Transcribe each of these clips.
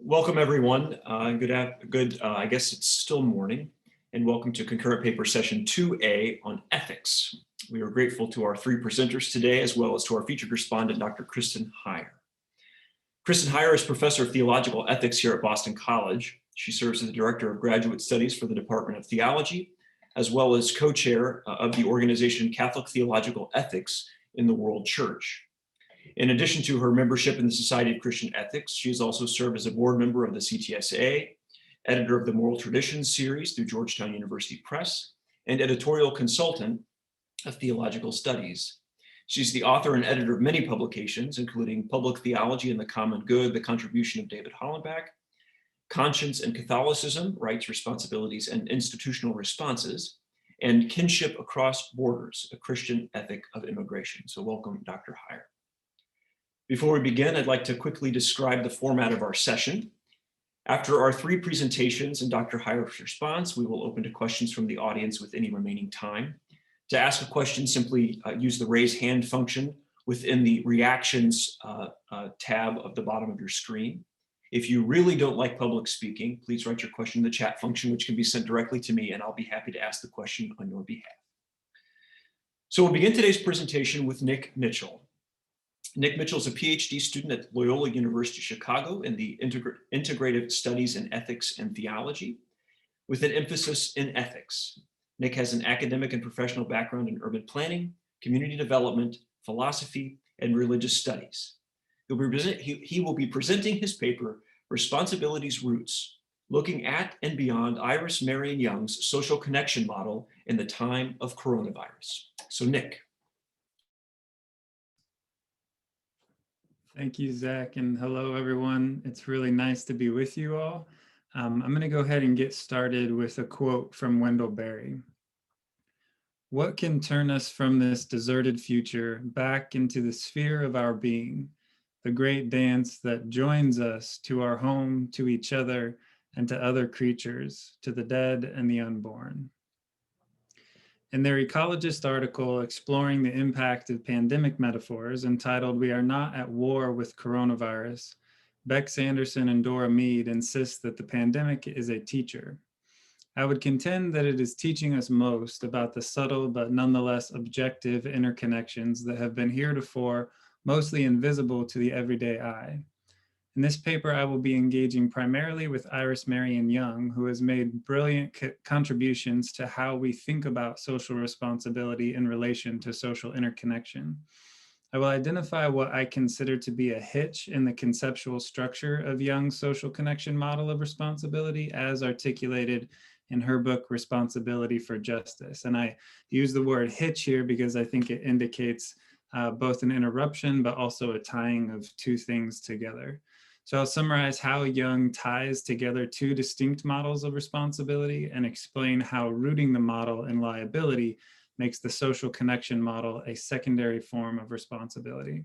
Welcome everyone. I guess it's still morning, and welcome to concurrent paper session 2A on ethics. We are grateful to our three presenters today, as well as to our featured respondent, Dr. Kristen Heyer. Kristen Heyer is professor of theological ethics here at Boston College. She serves as the director of graduate studies for the Department of Theology, as well as co-chair of the organization Catholic Theological Ethics in the World Church. In addition to her membership in the Society of Christian Ethics, she has also served as a board member of the CTSA, editor of the Moral Traditions series through Georgetown University Press, and editorial consultant of theological studies. She's the author and editor of many publications, including Public Theology and the Common Good, The Contribution of David Hollenbach, Conscience and Catholicism, Rights, Responsibilities, and Institutional Responses, and Kinship Across Borders, A Christian Ethic of Immigration. So welcome, Dr. Heyer. Before we begin, I'd like to quickly describe the format of our session. After our three presentations and Dr. Heyer's response, we will open to questions from the audience with any remaining time. To ask a question, simply use the raise hand function within the reactions tab of the bottom of your screen. If you really don't like public speaking, please write your question in the chat function, which can be sent directly to me, and I'll be happy to ask the question on your behalf. So we'll begin today's presentation with Nick Mitchell. Nick Mitchell is a PhD student at Loyola University Chicago in the Integrative Studies in Ethics and Theology, with an emphasis in ethics. Nick has an academic and professional background in urban planning, community development, philosophy, and religious studies. He will be presenting his paper, Responsibility's Roots, looking at and beyond Iris Marion Young's social connection model in the time of coronavirus. So Nick. Thank you, Zach, and hello, everyone. It's really nice to be with you all. I'm going to go ahead and get started with a quote from Wendell Berry. "What can turn us from this deserted future back into the sphere of our being, the great dance that joins us to our home, to each other, and to other creatures, to the dead and the unborn?" In their ecologist article exploring the impact of pandemic metaphors entitled "We Are Not at War with Coronavirus," Beck Sanderson and Dora Mead insist that the pandemic is a teacher. I would contend that it is teaching us most about the subtle but nonetheless objective interconnections that have been heretofore mostly invisible to the everyday eye. In this paper, I will be engaging primarily with Iris Marion Young, who has made brilliant contributions to how we think about social responsibility in relation to social interconnection. I will identify what I consider to be a hitch in the conceptual structure of Young's social connection model of responsibility as articulated in her book, Responsibility for Justice. And I use the word hitch here because I think it indicates both an interruption, but also a tying of two things together. So I'll summarize how Young ties together two distinct models of responsibility and explain how rooting the model in liability makes the social connection model a secondary form of responsibility.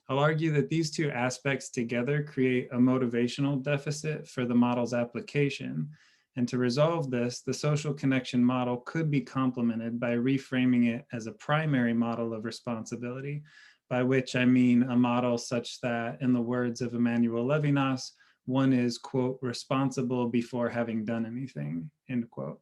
I'll argue that these two aspects together create a motivational deficit for the model's application. And to resolve this, the social connection model could be complemented by reframing it as a primary model of responsibility, by which I mean a model such that, in the words of Emmanuel Levinas, one is, quote, responsible before having done anything, end quote.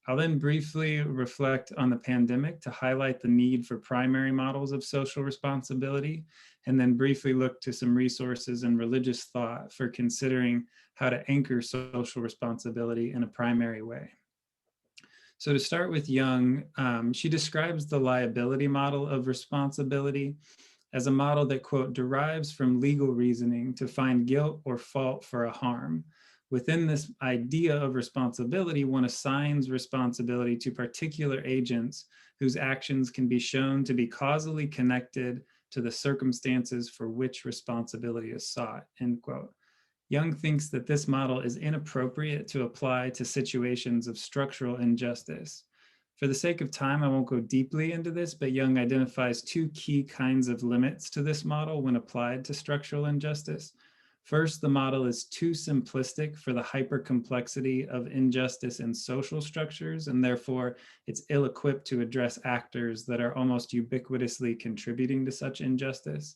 I'll then briefly reflect on the pandemic to highlight the need for primary models of social responsibility, and then briefly look to some resources in religious thought for considering how to anchor social responsibility in a primary way. So to start with Young, she describes the liability model of responsibility as a model that, quote, derives from legal reasoning to find guilt or fault for a harm. Within this idea of responsibility, one assigns responsibility to particular agents whose actions can be shown to be causally connected to the circumstances for which responsibility is sought, end quote. Young thinks that this model is inappropriate to apply to situations of structural injustice. For the sake of time, I won't go deeply into this, but Young identifies two key kinds of limits to this model when applied to structural injustice. First, the model is too simplistic for the hypercomplexity of injustice in social structures, and therefore it's ill-equipped to address actors that are almost ubiquitously contributing to such injustice.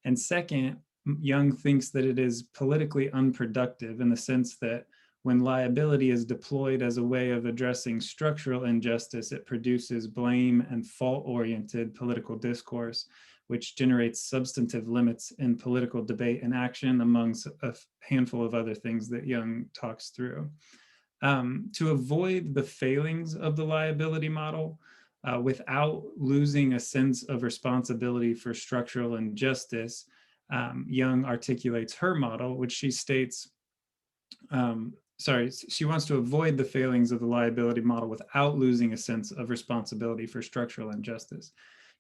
And second, Young thinks that it is politically unproductive in the sense that when liability is deployed as a way of addressing structural injustice, it produces blame and fault-oriented political discourse, which generates substantive limits in political debate and action, amongst a handful of other things that Young talks through. To avoid the failings of the liability model, without losing a sense of responsibility for structural injustice, Young articulates her model, which she states, she wants to avoid the failings of the liability model without losing a sense of responsibility for structural injustice.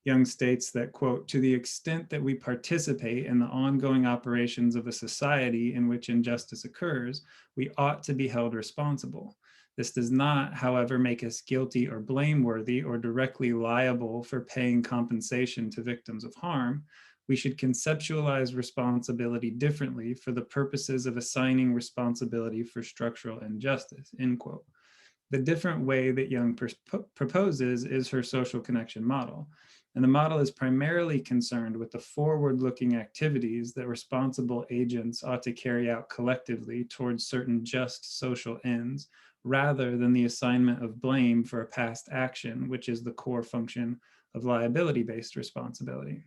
Young states that, quote, to the extent that we participate in the ongoing operations of a society in which injustice occurs, we ought to be held responsible. This does not, however, make us guilty or blameworthy or directly liable for paying compensation to victims of harm. We should conceptualize responsibility differently for the purposes of assigning responsibility for structural injustice, end quote. The different way that Young proposes is her social connection model. And the model is primarily concerned with the forward-looking activities that responsible agents ought to carry out collectively towards certain just social ends, rather than the assignment of blame for a past action, which is the core function of liability-based responsibility.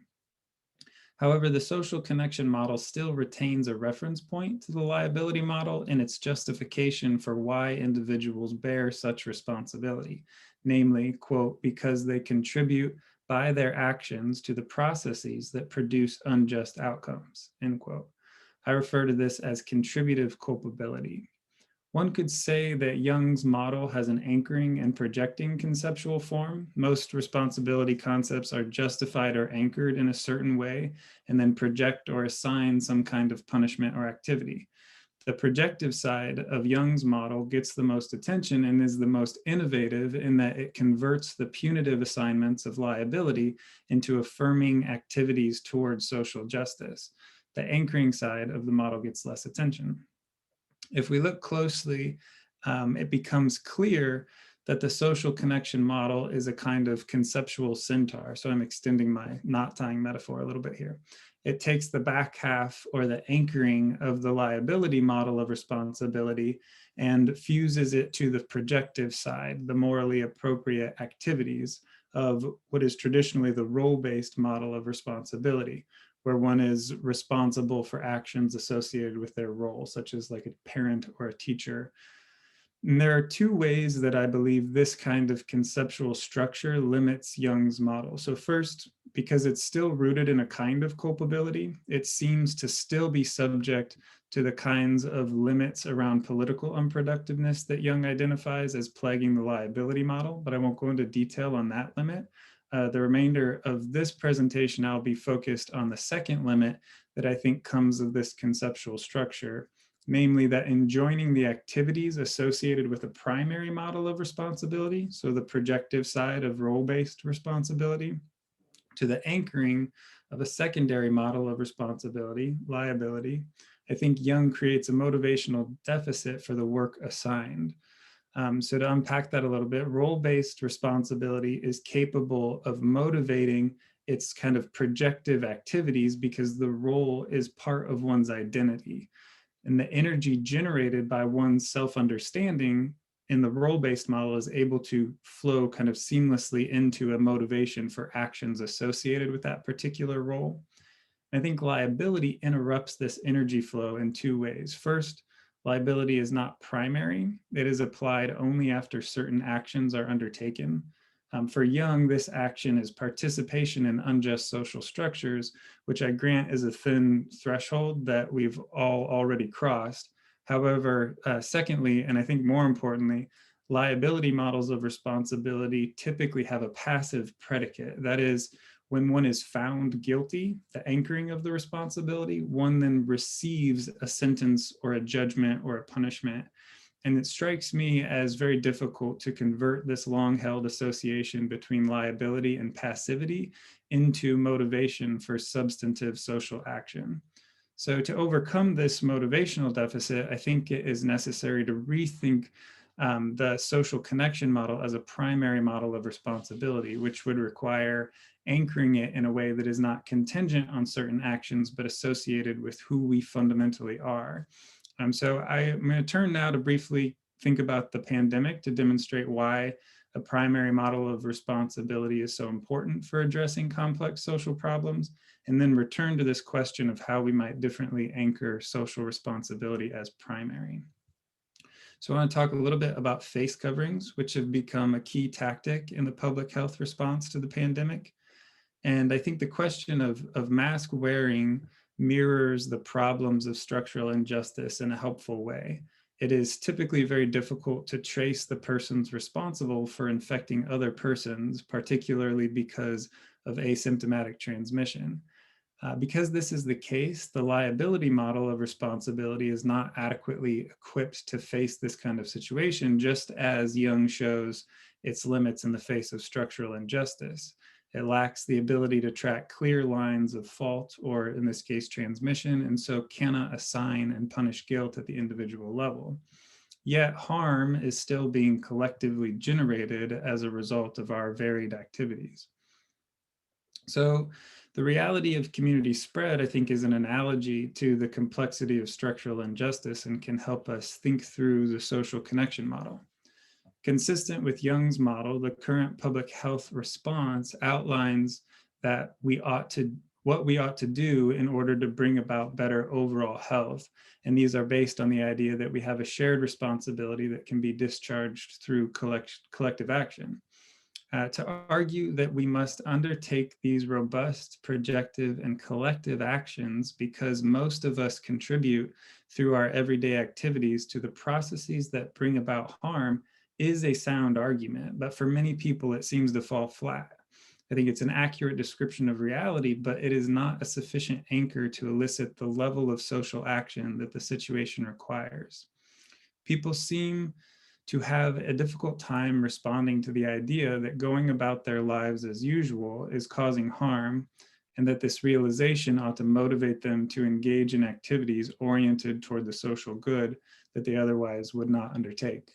However, the social connection model still retains a reference point to the liability model in its justification for why individuals bear such responsibility, namely, quote, because they contribute by their actions to the processes that produce unjust outcomes, end quote. I refer to this as contributive culpability. One could say that Young's model has an anchoring and projecting conceptual form. Most responsibility concepts are justified or anchored in a certain way, and then project or assign some kind of punishment or activity. The projective side of Young's model gets the most attention and is the most innovative in that it converts the punitive assignments of liability into affirming activities towards social justice. The anchoring side of the model gets less attention. If we look closely, it becomes clear that the social connection model is a kind of conceptual centaur. So I'm extending my knot tying metaphor a little bit here. It takes the back half or the anchoring of the liability model of responsibility and fuses it to the projective side, the morally appropriate activities of what is traditionally the role-based model of responsibility, where one is responsible for actions associated with their role, such as like a parent or a teacher. And there are two ways that I believe this kind of conceptual structure limits Young's model. So first, because it's still rooted in a kind of culpability, it seems to still be subject to the kinds of limits around political unproductiveness that Young identifies as plaguing the liability model, but I won't go into detail on that limit. The remainder of this presentation, I'll be focused on the second limit that I think comes of this conceptual structure, namely that in joining the activities associated with a primary model of responsibility, so the projective side of role-based responsibility, to the anchoring of a secondary model of responsibility, liability, I think Young creates a motivational deficit for the work assigned. So to unpack that a little bit, role-based responsibility is capable of motivating its kind of projective activities because the role is part of one's identity. And the energy generated by one's self-understanding in the role-based model is able to flow kind of seamlessly into a motivation for actions associated with that particular role. I think liability interrupts this energy flow in two ways. First, liability is not primary. It is applied only after certain actions are undertaken. For Young, this action is participation in unjust social structures, which I grant is a thin threshold that we've all already crossed. However, secondly, and I think more importantly, liability models of responsibility typically have a passive predicate. That is, when one is found guilty, the anchoring of the responsibility, one then receives a sentence or a judgment or a punishment. And it strikes me as very difficult to convert this long-held association between liability and passivity into motivation for substantive social action. So to overcome this motivational deficit, I think it is necessary to rethink the social connection model as a primary model of responsibility, which would require anchoring it in a way that is not contingent on certain actions, but associated with who we fundamentally are. So I'm going to turn now to briefly think about the pandemic to demonstrate why a primary model of responsibility is so important for addressing complex social problems, and then return to this question of how we might differently anchor social responsibility as primary. So I want to talk a little bit about face coverings, which have become a key tactic in the public health response to the pandemic. And I think the question of mask wearing mirrors the problems of structural injustice in a helpful way. It is typically very difficult to trace the persons responsible for infecting other persons, particularly because of asymptomatic transmission. Because this is the case, the liability model of responsibility is not adequately equipped to face this kind of situation, just as Young shows its limits in the face of structural injustice. It lacks the ability to track clear lines of fault, or in this case, transmission, and so cannot assign and punish guilt at the individual level. Yet harm is still being collectively generated as a result of our varied activities. So the reality of community spread, I think, is an analogy to the complexity of structural injustice and can help us think through the social connection model. Consistent with Young's model, the current public health response outlines that what we ought to do in order to bring about better overall health. And these are based on the idea that we have a shared responsibility that can be discharged through collective action. To argue that we must undertake these robust, projective, and collective actions because most of us contribute through our everyday activities to the processes that bring about harm is a sound argument, but for many people it seems to fall flat. I think it's an accurate description of reality, but it is not a sufficient anchor to elicit the level of social action that the situation requires. People seem to have a difficult time responding to the idea that going about their lives as usual is causing harm, and that this realization ought to motivate them to engage in activities oriented toward the social good that they otherwise would not undertake.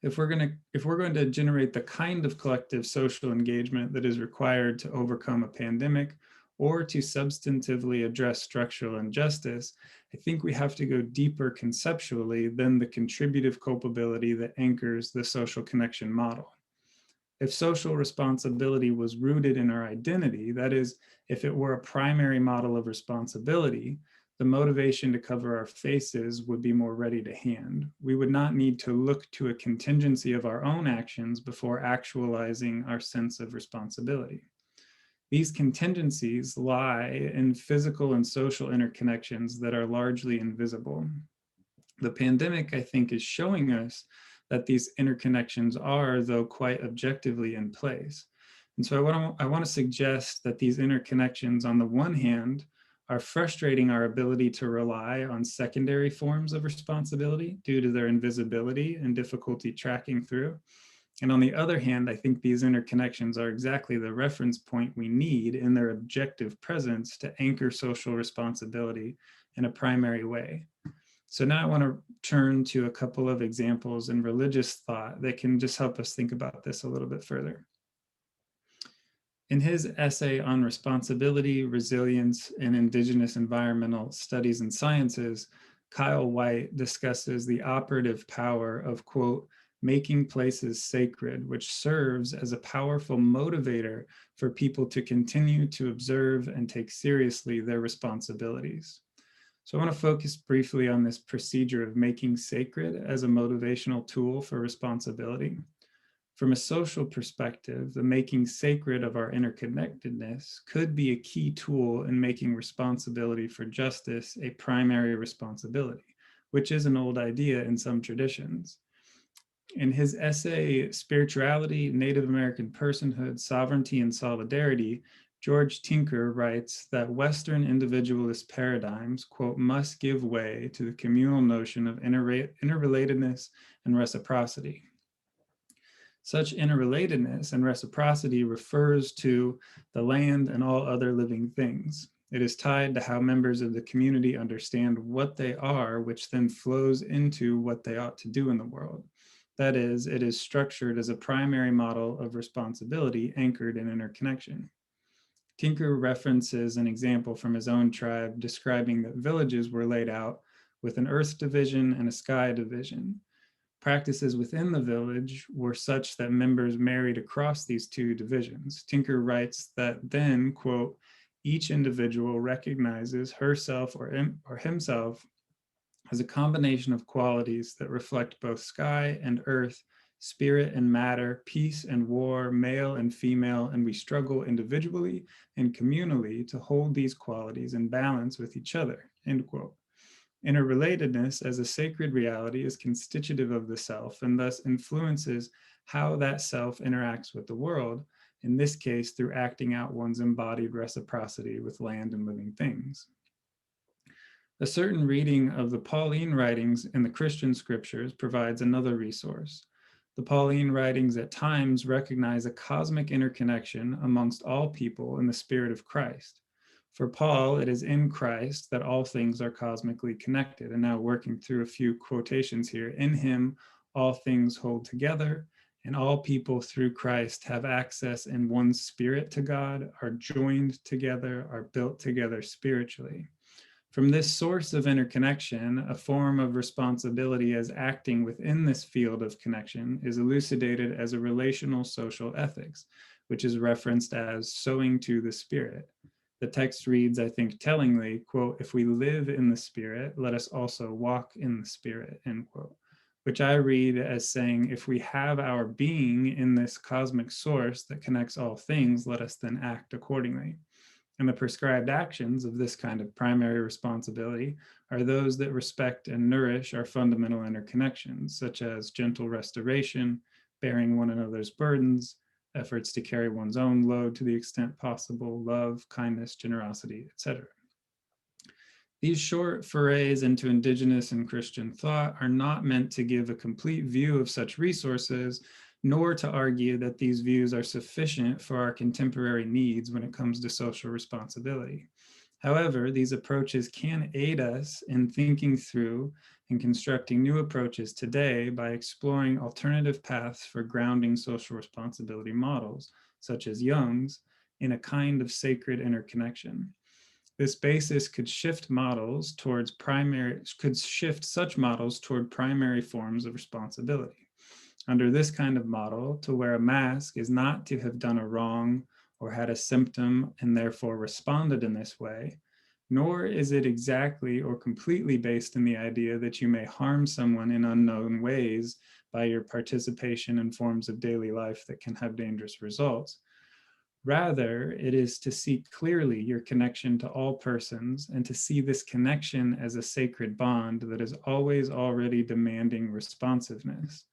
If we're going to generate the kind of collective social engagement that is required to overcome a pandemic or to substantively address structural injustice, I think we have to go deeper conceptually than the contributive culpability that anchors the social connection model. If social responsibility was rooted in our identity, that is, if it were a primary model of responsibility, the motivation to cover our faces would be more ready to hand. We would not need to look to a contingency of our own actions before actualizing our sense of responsibility. These contingencies lie in physical and social interconnections that are largely invisible. The pandemic, I think, is showing us that these interconnections are, though quite objectively, in place. And so I want to suggest that these interconnections, on the one hand, are frustrating our ability to rely on secondary forms of responsibility due to their invisibility and difficulty tracking through. And on the other hand, I think these interconnections are exactly the reference point we need in their objective presence to anchor social responsibility in a primary way. So now I want to turn to a couple of examples in religious thought that can just help us think about this a little bit further. In his essay on responsibility, resilience, and indigenous environmental studies and sciences, Kyle White discusses the operative power of, quote, making places sacred, which serves as a powerful motivator for people to continue to observe and take seriously their responsibilities. So I want to focus briefly on this procedure of making sacred as a motivational tool for responsibility. From a social perspective, the making sacred of our interconnectedness could be a key tool in making responsibility for justice a primary responsibility, which is an old idea in some traditions. In his essay, Spirituality, Native American Personhood, Sovereignty, and Solidarity, George Tinker writes that Western individualist paradigms, quote, must give way to the communal notion of interrelatedness and reciprocity. Such interrelatedness and reciprocity refers to the land and all other living things. It is tied to how members of the community understand what they are, which then flows into what they ought to do in the world. That is, it is structured as a primary model of responsibility anchored in interconnection. Tinker references an example from his own tribe describing that villages were laid out with an earth division and a sky division. Practices within the village were such that members married across these two divisions. Tinker writes that then, quote, each individual recognizes herself or himself as a combination of qualities that reflect both sky and earth, spirit and matter, peace and war, male and female, and we struggle individually and communally to hold these qualities in balance with each other, end quote. Interrelatedness as a sacred reality is constitutive of the self and thus influences how that self interacts with the world, in this case through acting out one's embodied reciprocity with land and living things. A certain reading of the Pauline writings in the Christian scriptures provides another resource. The Pauline writings at times recognize a cosmic interconnection amongst all people in the spirit of Christ. For Paul, it is in Christ that all things are cosmically connected. And now working through a few quotations here. In him, all things hold together, and all people through Christ have access in one spirit to God, are joined together, are built together spiritually. From this source of interconnection, a form of responsibility as acting within this field of connection is elucidated as a relational social ethics, which is referenced as sowing to the spirit. The text reads, I think, tellingly, quote, if we live in the spirit, let us also walk in the spirit, end quote, which I read as saying, if we have our being in this cosmic source that connects all things, let us then act accordingly. And the prescribed actions of this kind of primary responsibility are those that respect and nourish our fundamental interconnections, such as gentle restoration, bearing one another's burdens, efforts to carry one's own load to the extent possible, love, kindness, generosity, etc. These short forays into indigenous and Christian thought are not meant to give a complete view of such resources, nor to argue that these views are sufficient for our contemporary needs when it comes to social responsibility. However, these approaches can aid us in thinking through and constructing new approaches today by exploring alternative paths for grounding social responsibility models, such as Jung's, in a kind of sacred interconnection. This basis could shift such models toward primary forms of responsibility. Under this kind of model, to wear a mask is not to have done a wrong or had a symptom and therefore responded in this way, nor is it exactly or completely based in the idea that you may harm someone in unknown ways by your participation in forms of daily life that can have dangerous results. Rather, it is to see clearly your connection to all persons and to see this connection as a sacred bond that is always already demanding responsiveness.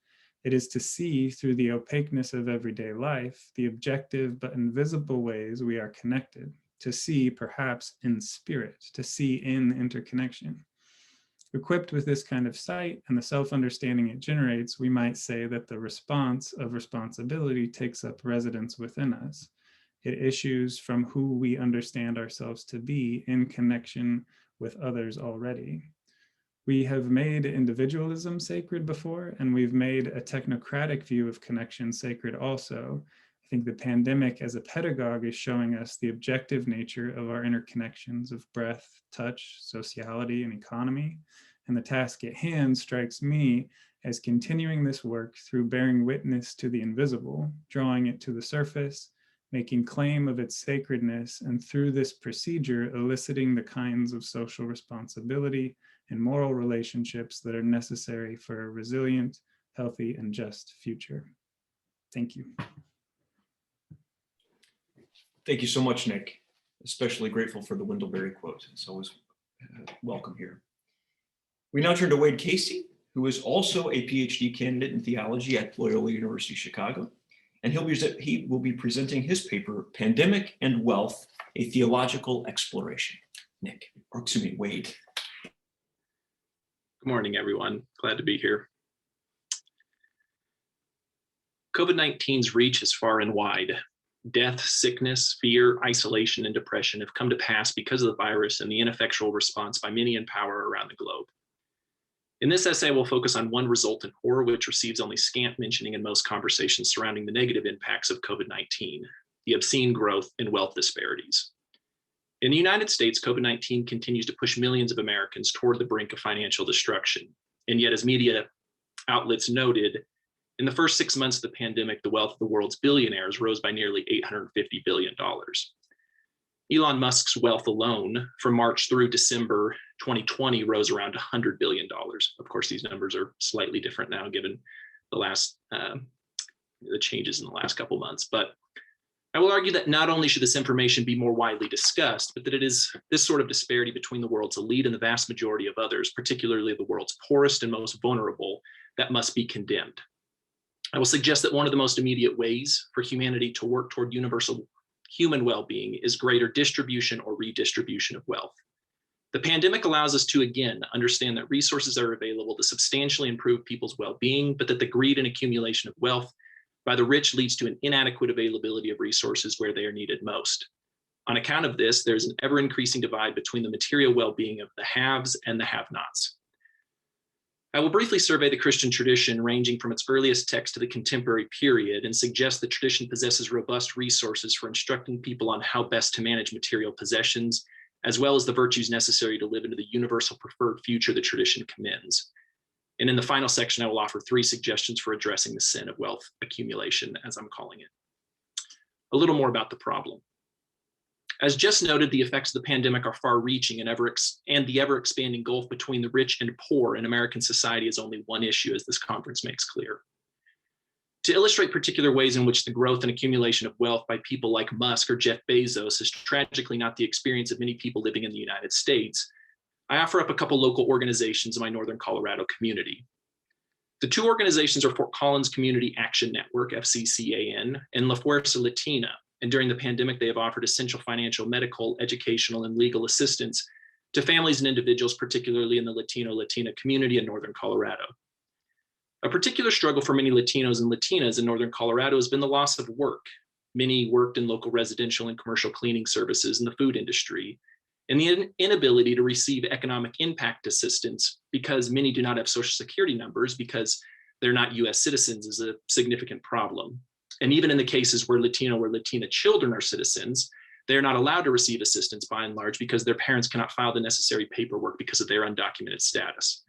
It is to see through the opaqueness of everyday life, the objective but invisible ways we are connected, to see perhaps in spirit, to see in interconnection. Equipped with this kind of sight and the self-understanding it generates, we might say that the response of responsibility takes up residence within us. It issues from who we understand ourselves to be in connection with others already. We have made individualism sacred before, and we've made a technocratic view of connection sacred also. I think the pandemic as a pedagogue is showing us the objective nature of our interconnections of breath, touch, sociality, and economy. And the task at hand strikes me as continuing this work through bearing witness to the invisible, drawing it to the surface, making claim of its sacredness, and through this procedure, eliciting the kinds of social responsibility and moral relationships that are necessary for a resilient, healthy, and just future. Thank you. Thank you so much, Nick. Especially grateful for the Wendell-Berry quote. It's always welcome here. We now turn to Wade Casey, who is also a PhD candidate in theology at Loyola University, Chicago. And he will be presenting his paper, Pandemic and Wealth, a Theological Exploration. Wade. Good morning, everyone. Glad to be here. COVID-19's reach is far and wide. Death, sickness, fear, isolation, and depression have come to pass because of the virus and the ineffectual response by many in power around the globe. In this essay, we'll focus on one resultant horror which receives only scant mentioning in most conversations surrounding the negative impacts of COVID-19, the obscene growth in wealth disparities. In the United States, COVID-19 continues to push millions of Americans toward the brink of financial destruction. And yet, as media outlets noted, in the first 6 months of the pandemic, the wealth of the world's billionaires rose by nearly $850 billion. Elon Musk's wealth alone from March through December 2020 rose around $100 billion. Of course, these numbers are slightly different now given the changes in the last couple months. But I will argue that not only should this information be more widely discussed, but that it is this sort of disparity between the world's elite and the vast majority of others, particularly the world's poorest and most vulnerable, that must be condemned. I will suggest that one of the most immediate ways for humanity to work toward universal human well-being is greater distribution or redistribution of wealth. The pandemic allows us to, again, understand that resources are available to substantially improve people's well-being, but that the greed and accumulation of wealth by the rich leads to an inadequate availability of resources where they are needed most. On account of this, there's an ever-increasing divide between the material well-being of the haves and the have-nots. I will briefly survey the Christian tradition ranging from its earliest text to the contemporary period and suggest the tradition possesses robust resources for instructing people on how best to manage material possessions, as well as the virtues necessary to live into the universal preferred future the tradition commends. And in the final section, I will offer 3 suggestions for addressing the sin of wealth accumulation, as I'm calling it. A little more about the problem. As just noted, the effects of the pandemic are far-reaching and the ever-expanding gulf between the rich and poor in American society is only one issue, as this conference makes clear. To illustrate particular ways in which the growth and accumulation of wealth by people like Musk or Jeff Bezos is tragically not the experience of many people living in the United States, I offer up a couple local organizations in my Northern Colorado community. The 2 organizations are Fort Collins Community Action Network, FCCAN, and La Fuerza Latina. And during the pandemic, they have offered essential financial, medical, educational, and legal assistance to families and individuals, particularly in the Latina community in Northern Colorado. A particular struggle for many Latinos and Latinas in Northern Colorado has been the loss of work. Many worked in local residential and commercial cleaning services in the food industry, and the inability to receive economic impact assistance because many do not have Social Security numbers because they're not US citizens is a significant problem. And even in the cases where Latino or Latina children are citizens, they're not allowed to receive assistance by and large because their parents cannot file the necessary paperwork because of their undocumented status.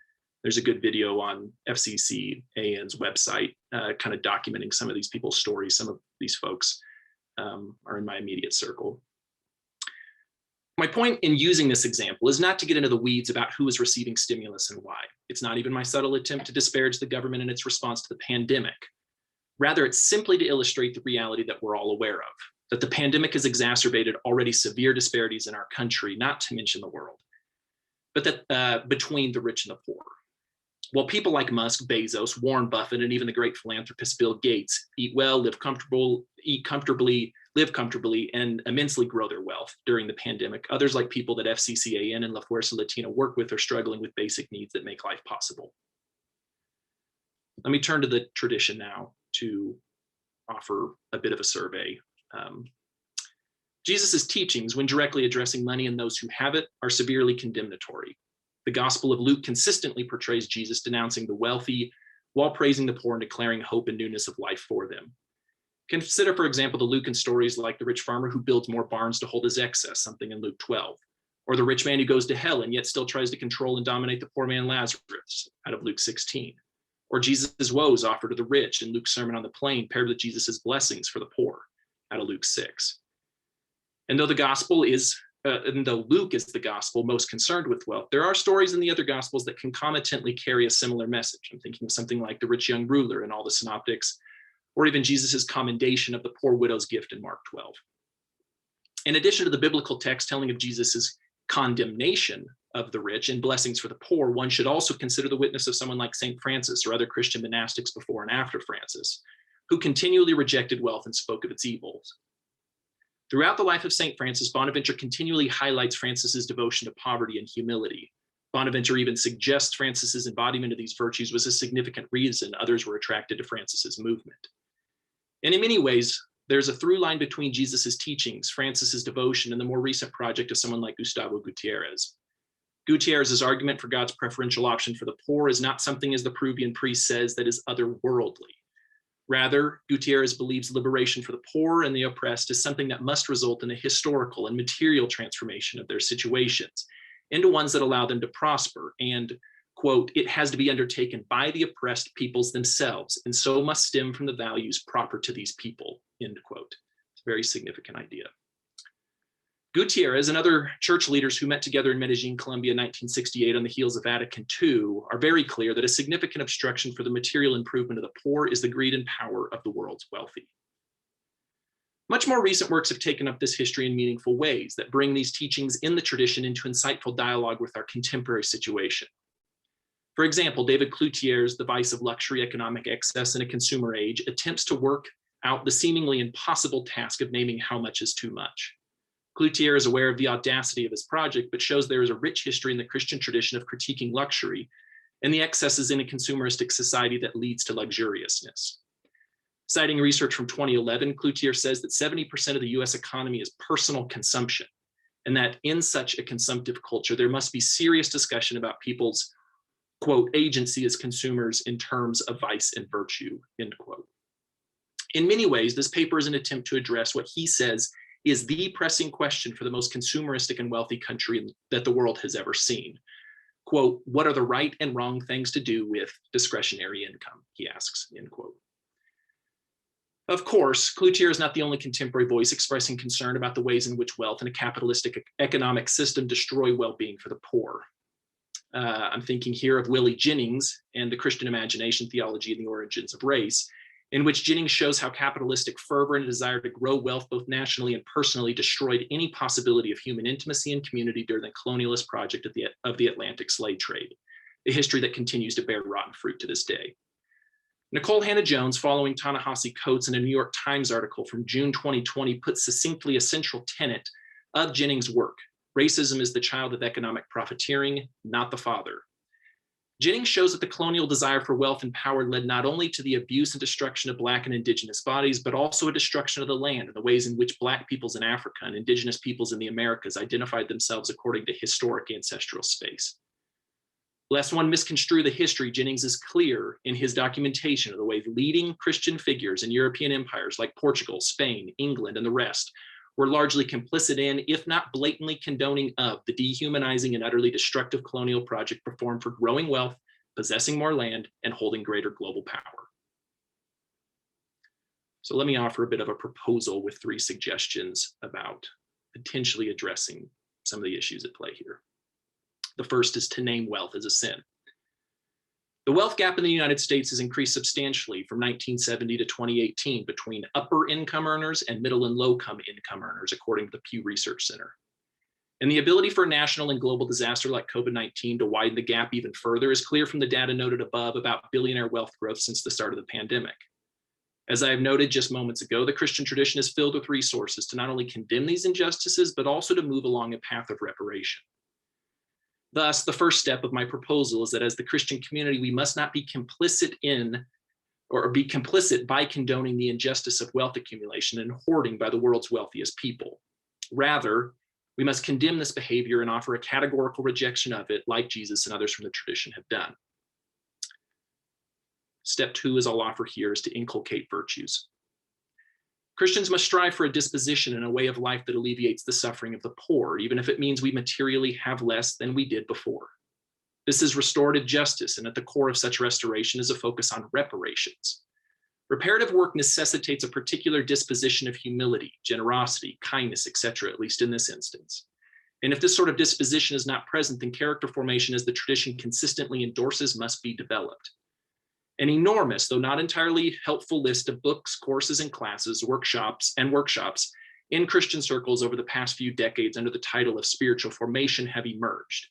There's a good video on FCCAN's website kind of documenting some of these people's stories. Some of these folks are in my immediate circle. My point in using this example is not to get into the weeds about who is receiving stimulus and why. It's not even my subtle attempt to disparage the government in its response to the pandemic. Rather, it's simply to illustrate the reality that we're all aware of, that the pandemic has exacerbated already severe disparities in our country, not to mention the world, but that between the rich and the poor. While people like Musk, Bezos, Warren Buffett, and even the great philanthropist Bill Gates eat well, live comfortably, and immensely grow their wealth during the pandemic, others like people that FCCAN and La Fuerza Latina work with are struggling with basic needs that make life possible. Let me turn to the tradition now to offer a bit of a survey. Jesus's teachings, when directly addressing money and those who have it, are severely condemnatory. The Gospel of Luke consistently portrays Jesus denouncing the wealthy while praising the poor and declaring hope and newness of life for them. Consider, for example, the Lucan stories like the rich farmer who builds more barns to hold his excess, something in Luke 12, or the rich man who goes to hell and yet still tries to control and dominate the poor man Lazarus out of Luke 16. Or Jesus' woes offered to the rich in Luke's Sermon on the Plain, paired with Jesus' blessings for the poor, out of Luke 6. And though Luke is the gospel most concerned with wealth, there are stories in the other gospels that concomitantly carry a similar message. I'm thinking of something like the rich young ruler in all the synoptics, or even Jesus' commendation of the poor widow's gift in Mark 12. In addition to the biblical text telling of Jesus' condemnation of the rich and blessings for the poor, one should also consider the witness of someone like St. Francis or other Christian monastics before and after Francis, who continually rejected wealth and spoke of its evils. Throughout the life of St. Francis, Bonaventure continually highlights Francis's devotion to poverty and humility. Bonaventure even suggests Francis's embodiment of these virtues was a significant reason others were attracted to Francis's movement. And in many ways, there's a through line between Jesus's teachings, Francis's devotion, and the more recent project of someone like Gustavo Gutierrez. Gutierrez's argument for God's preferential option for the poor is not something, as the Peruvian priest says, that is otherworldly. Rather, Gutierrez believes liberation for the poor and the oppressed is something that must result in a historical and material transformation of their situations into ones that allow them to prosper. And, quote, it has to be undertaken by the oppressed peoples themselves, and so must stem from the values proper to these people, end quote. It's a very significant idea. Gutierrez and other church leaders who met together in Medellin, Colombia in 1968 on the heels of Vatican II are very clear that a significant obstruction for the material improvement of the poor is the greed and power of the world's wealthy. Much more recent works have taken up this history in meaningful ways that bring these teachings in the tradition into insightful dialogue with our contemporary situation. For example, David Cloutier's The Vice of Luxury, Economic Excess in a Consumer Age attempts to work out the seemingly impossible task of naming how much is too much. Cloutier is aware of the audacity of his project, but shows there is a rich history in the Christian tradition of critiquing luxury and the excesses in a consumeristic society that leads to luxuriousness. Citing research from 2011, Cloutier says that 70% of the US economy is personal consumption, and that in such a consumptive culture, there must be serious discussion about people's, quote, agency as consumers in terms of vice and virtue, end quote. In many ways, this paper is an attempt to address what he says is the pressing question for the most consumeristic and wealthy country that the world has ever seen. Quote, what are the right and wrong things to do with discretionary income, he asks, end quote. Of course, Cloutier is not the only contemporary voice expressing concern about the ways in which wealth and a capitalistic economic system destroy well-being for the poor. I'm thinking here of Willie Jennings and the Christian Imagination, Theology, and the Origins of Race, in which Jennings shows how capitalistic fervor and a desire to grow wealth both nationally and personally destroyed any possibility of human intimacy and community during the colonialist project of the Atlantic slave trade, a history that continues to bear rotten fruit to this day. Nicole Hannah-Jones, following Ta-Nehisi Coates in a New York Times article from June 2020, puts succinctly a central tenet of Jennings' work. Racism is the child of economic profiteering, not the father. Jennings shows that the colonial desire for wealth and power led not only to the abuse and destruction of Black and Indigenous bodies, but also a destruction of the land and the ways in which Black peoples in Africa and Indigenous peoples in the Americas identified themselves according to historic ancestral space. Lest one misconstrue the history, Jennings is clear in his documentation of the way leading Christian figures in European empires like Portugal, Spain, England, and the rest were largely complicit in, if not blatantly condoning of, the dehumanizing and utterly destructive colonial project performed for growing wealth, possessing more land, and holding greater global power. So let me offer a bit of a proposal with 3 suggestions about potentially addressing some of the issues at play here. The first is to name wealth as a sin. The wealth gap in the United States has increased substantially from 1970 to 2018 between upper income earners and middle and low income earners, according to the Pew Research Center. And the ability for a national and global disaster like COVID-19 to widen the gap even further is clear from the data noted above about billionaire wealth growth since the start of the pandemic. As I have noted just moments ago, the Christian tradition is filled with resources to not only condemn these injustices, but also to move along a path of reparation. Thus, the first step of my proposal is that as the Christian community, we must not be complicit in or be complicit by condoning the injustice of wealth accumulation and hoarding by the world's wealthiest people. Rather, we must condemn this behavior and offer a categorical rejection of it, like Jesus and others from the tradition have done. Step 2, as I'll offer here, is to inculcate virtues. Christians must strive for a disposition and a way of life that alleviates the suffering of the poor, even if it means we materially have less than we did before. This is restorative justice, and at the core of such restoration is a focus on reparations. Reparative work necessitates a particular disposition of humility, generosity, kindness, etc., at least in this instance. And if this sort of disposition is not present, then character formation, as the tradition consistently endorses, must be developed. An enormous, though not entirely helpful, list of books, courses, and classes, workshops in Christian circles over the past few decades under the title of spiritual formation have emerged.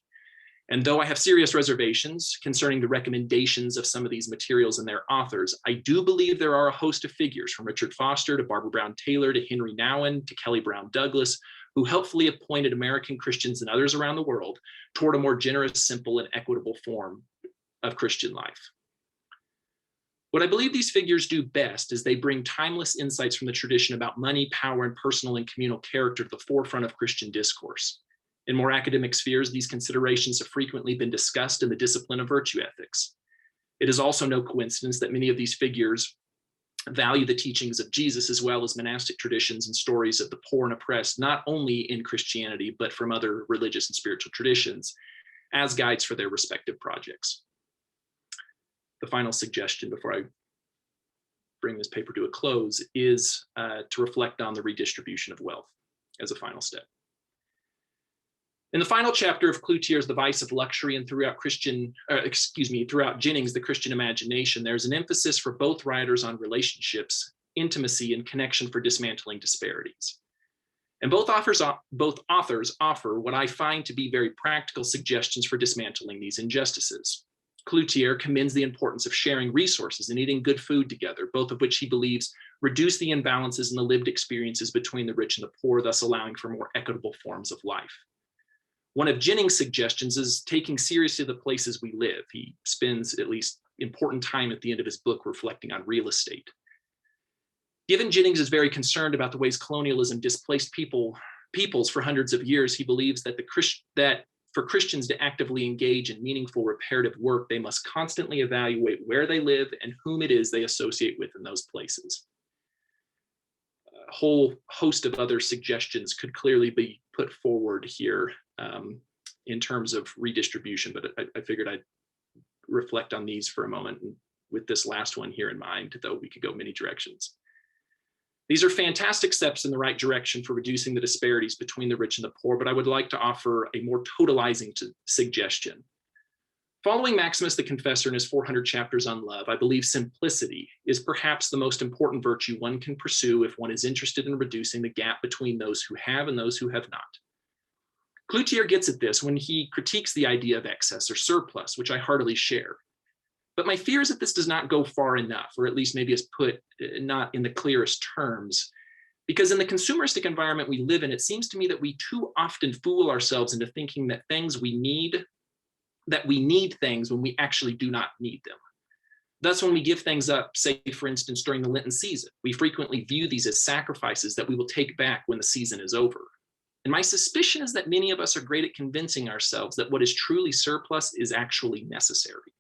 And though I have serious reservations concerning the recommendations of some of these materials and their authors, I do believe there are a host of figures, from Richard Foster to Barbara Brown Taylor to Henry Nouwen to Kelly Brown Douglas, who helpfully have pointed American Christians and others around the world toward a more generous, simple, and equitable form of Christian life. What I believe these figures do best is they bring timeless insights from the tradition about money, power, and personal and communal character to the forefront of Christian discourse. In more academic spheres, these considerations have frequently been discussed in the discipline of virtue ethics. It is also no coincidence that many of these figures value the teachings of Jesus as well as monastic traditions and stories of the poor and oppressed, not only in Christianity, but from other religious and spiritual traditions as guides for their respective projects. The final suggestion before I bring this paper to a close is to reflect on the redistribution of wealth as a final step. In the final chapter of Cloutier's The Vice of Luxury and throughout Jennings' The Christian Imagination, there's an emphasis for both writers on relationships, intimacy, and connection for dismantling disparities. And both authors offer what I find to be very practical suggestions for dismantling these injustices. Cloutier commends the importance of sharing resources and eating good food together, both of which he believes reduce the imbalances in the lived experiences between the rich and the poor, thus allowing for more equitable forms of life. One of Jennings' suggestions is taking seriously the places we live. He spends at least important time at the end of his book reflecting on real estate. Given Jennings is very concerned about the ways colonialism displaced peoples for hundreds of years, he believes that for Christians to actively engage in meaningful reparative work, they must constantly evaluate where they live and whom it is they associate with in those places. A whole host of other suggestions could clearly be put forward here in terms of redistribution, but I figured I'd reflect on these for a moment, and with this last one here in mind, though we could go many directions. These are fantastic steps in the right direction for reducing the disparities between the rich and the poor, but I would like to offer a more totalizing suggestion. Following Maximus the Confessor in his 400 chapters on love, I believe simplicity is perhaps the most important virtue one can pursue if one is interested in reducing the gap between those who have and those who have not. Cloutier gets at this when he critiques the idea of excess or surplus, which I heartily share. But my fear is that this does not go far enough, or at least maybe is put not in the clearest terms. Because in the consumeristic environment we live in, it seems to me that we too often fool ourselves into thinking that we need things when we actually do not need them. Thus, when we give things up, say, for instance, during the Lenten season, we frequently view these as sacrifices that we will take back when the season is over. And my suspicion is that many of us are great at convincing ourselves that what is truly surplus is actually necessary.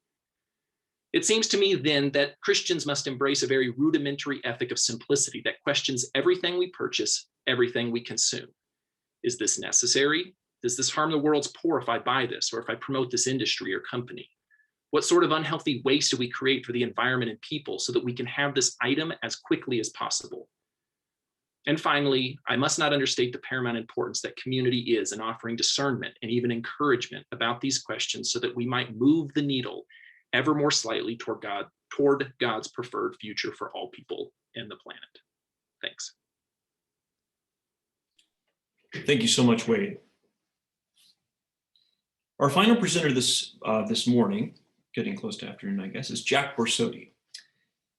It seems to me then that Christians must embrace a very rudimentary ethic of simplicity that questions everything we purchase, everything we consume. Is this necessary? Does this harm the world's poor if I buy this, or if I promote this industry or company? What sort of unhealthy waste do we create for the environment and people so that we can have this item as quickly as possible? And finally, I must not understate the paramount importance that community is in offering discernment and even encouragement about these questions so that we might move the needle ever more slightly toward God's preferred future for all people and the planet. Thanks. Thank you so much, Wade. Our final presenter this morning, getting close to afternoon, I guess, is Jack Borsodi.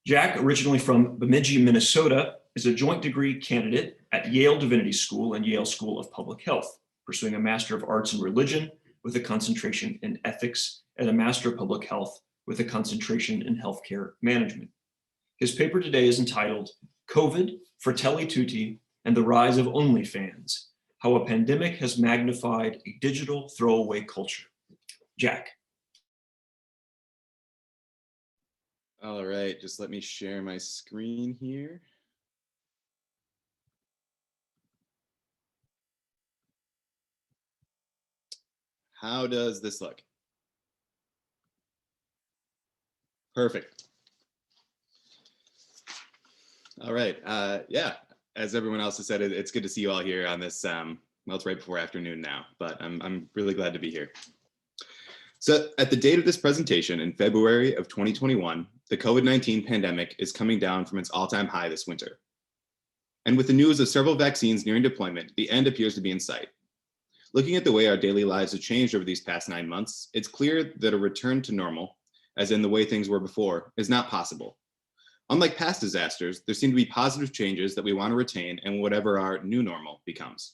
Jack, originally from Bemidji, Minnesota, is a joint degree candidate at Yale Divinity School and Yale School of Public Health, pursuing a Master of Arts in Religion with a concentration in ethics and a Master of Public Health with a concentration in healthcare management. His paper today is entitled COVID, Fratelli, Tutti, and the Rise of OnlyFans, How a Pandemic Has Magnified a Digital Throwaway Culture. Jack. All right, just let me share my screen here. How does this look? Perfect. All right. Yeah, as everyone else has said, it's good to see you all here on this. Well, it's right before afternoon now, but I'm really glad to be here. So at the date of this presentation in February of 2021, the COVID-19 pandemic is coming down from its all-time high this winter. And with the news of several vaccines nearing deployment, the end appears to be in sight. Looking at the way our daily lives have changed over these past 9 months, it's clear that a return to normal, as in the way things were before, is not possible. Unlike past disasters, there seem to be positive changes that we want to retain in whatever our new normal becomes.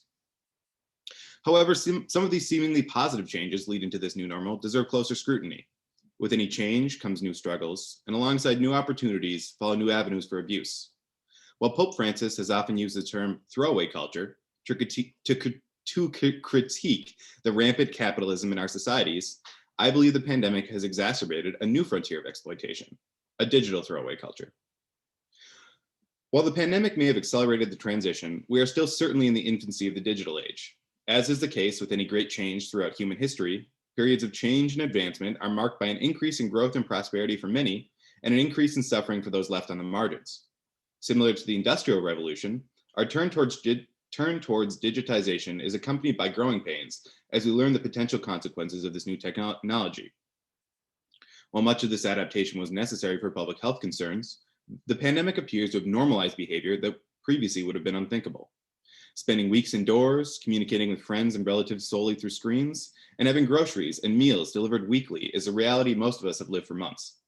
However, some of these seemingly positive changes leading to this new normal deserve closer scrutiny. With any change comes new struggles, and alongside new opportunities follow new avenues for abuse. While Pope Francis has often used the term throwaway culture to critique the rampant capitalism in our societies, I believe the pandemic has exacerbated a new frontier of exploitation, a digital throwaway culture. While the pandemic may have accelerated the transition, we are still certainly in the infancy of the digital age. As is the case with any great change throughout human history, periods of change and advancement are marked by an increase in growth and prosperity for many, and an increase in suffering for those left on the margins. Similar to the Industrial Revolution, our turn towards digitization is accompanied by growing pains as we learn the potential consequences of this new technology. While much of this adaptation was necessary for public health concerns, the pandemic appears to have normalized behavior that previously would have been unthinkable. Spending weeks indoors, communicating with friends and relatives solely through screens, and having groceries and meals delivered weekly is a reality most of us have lived for months.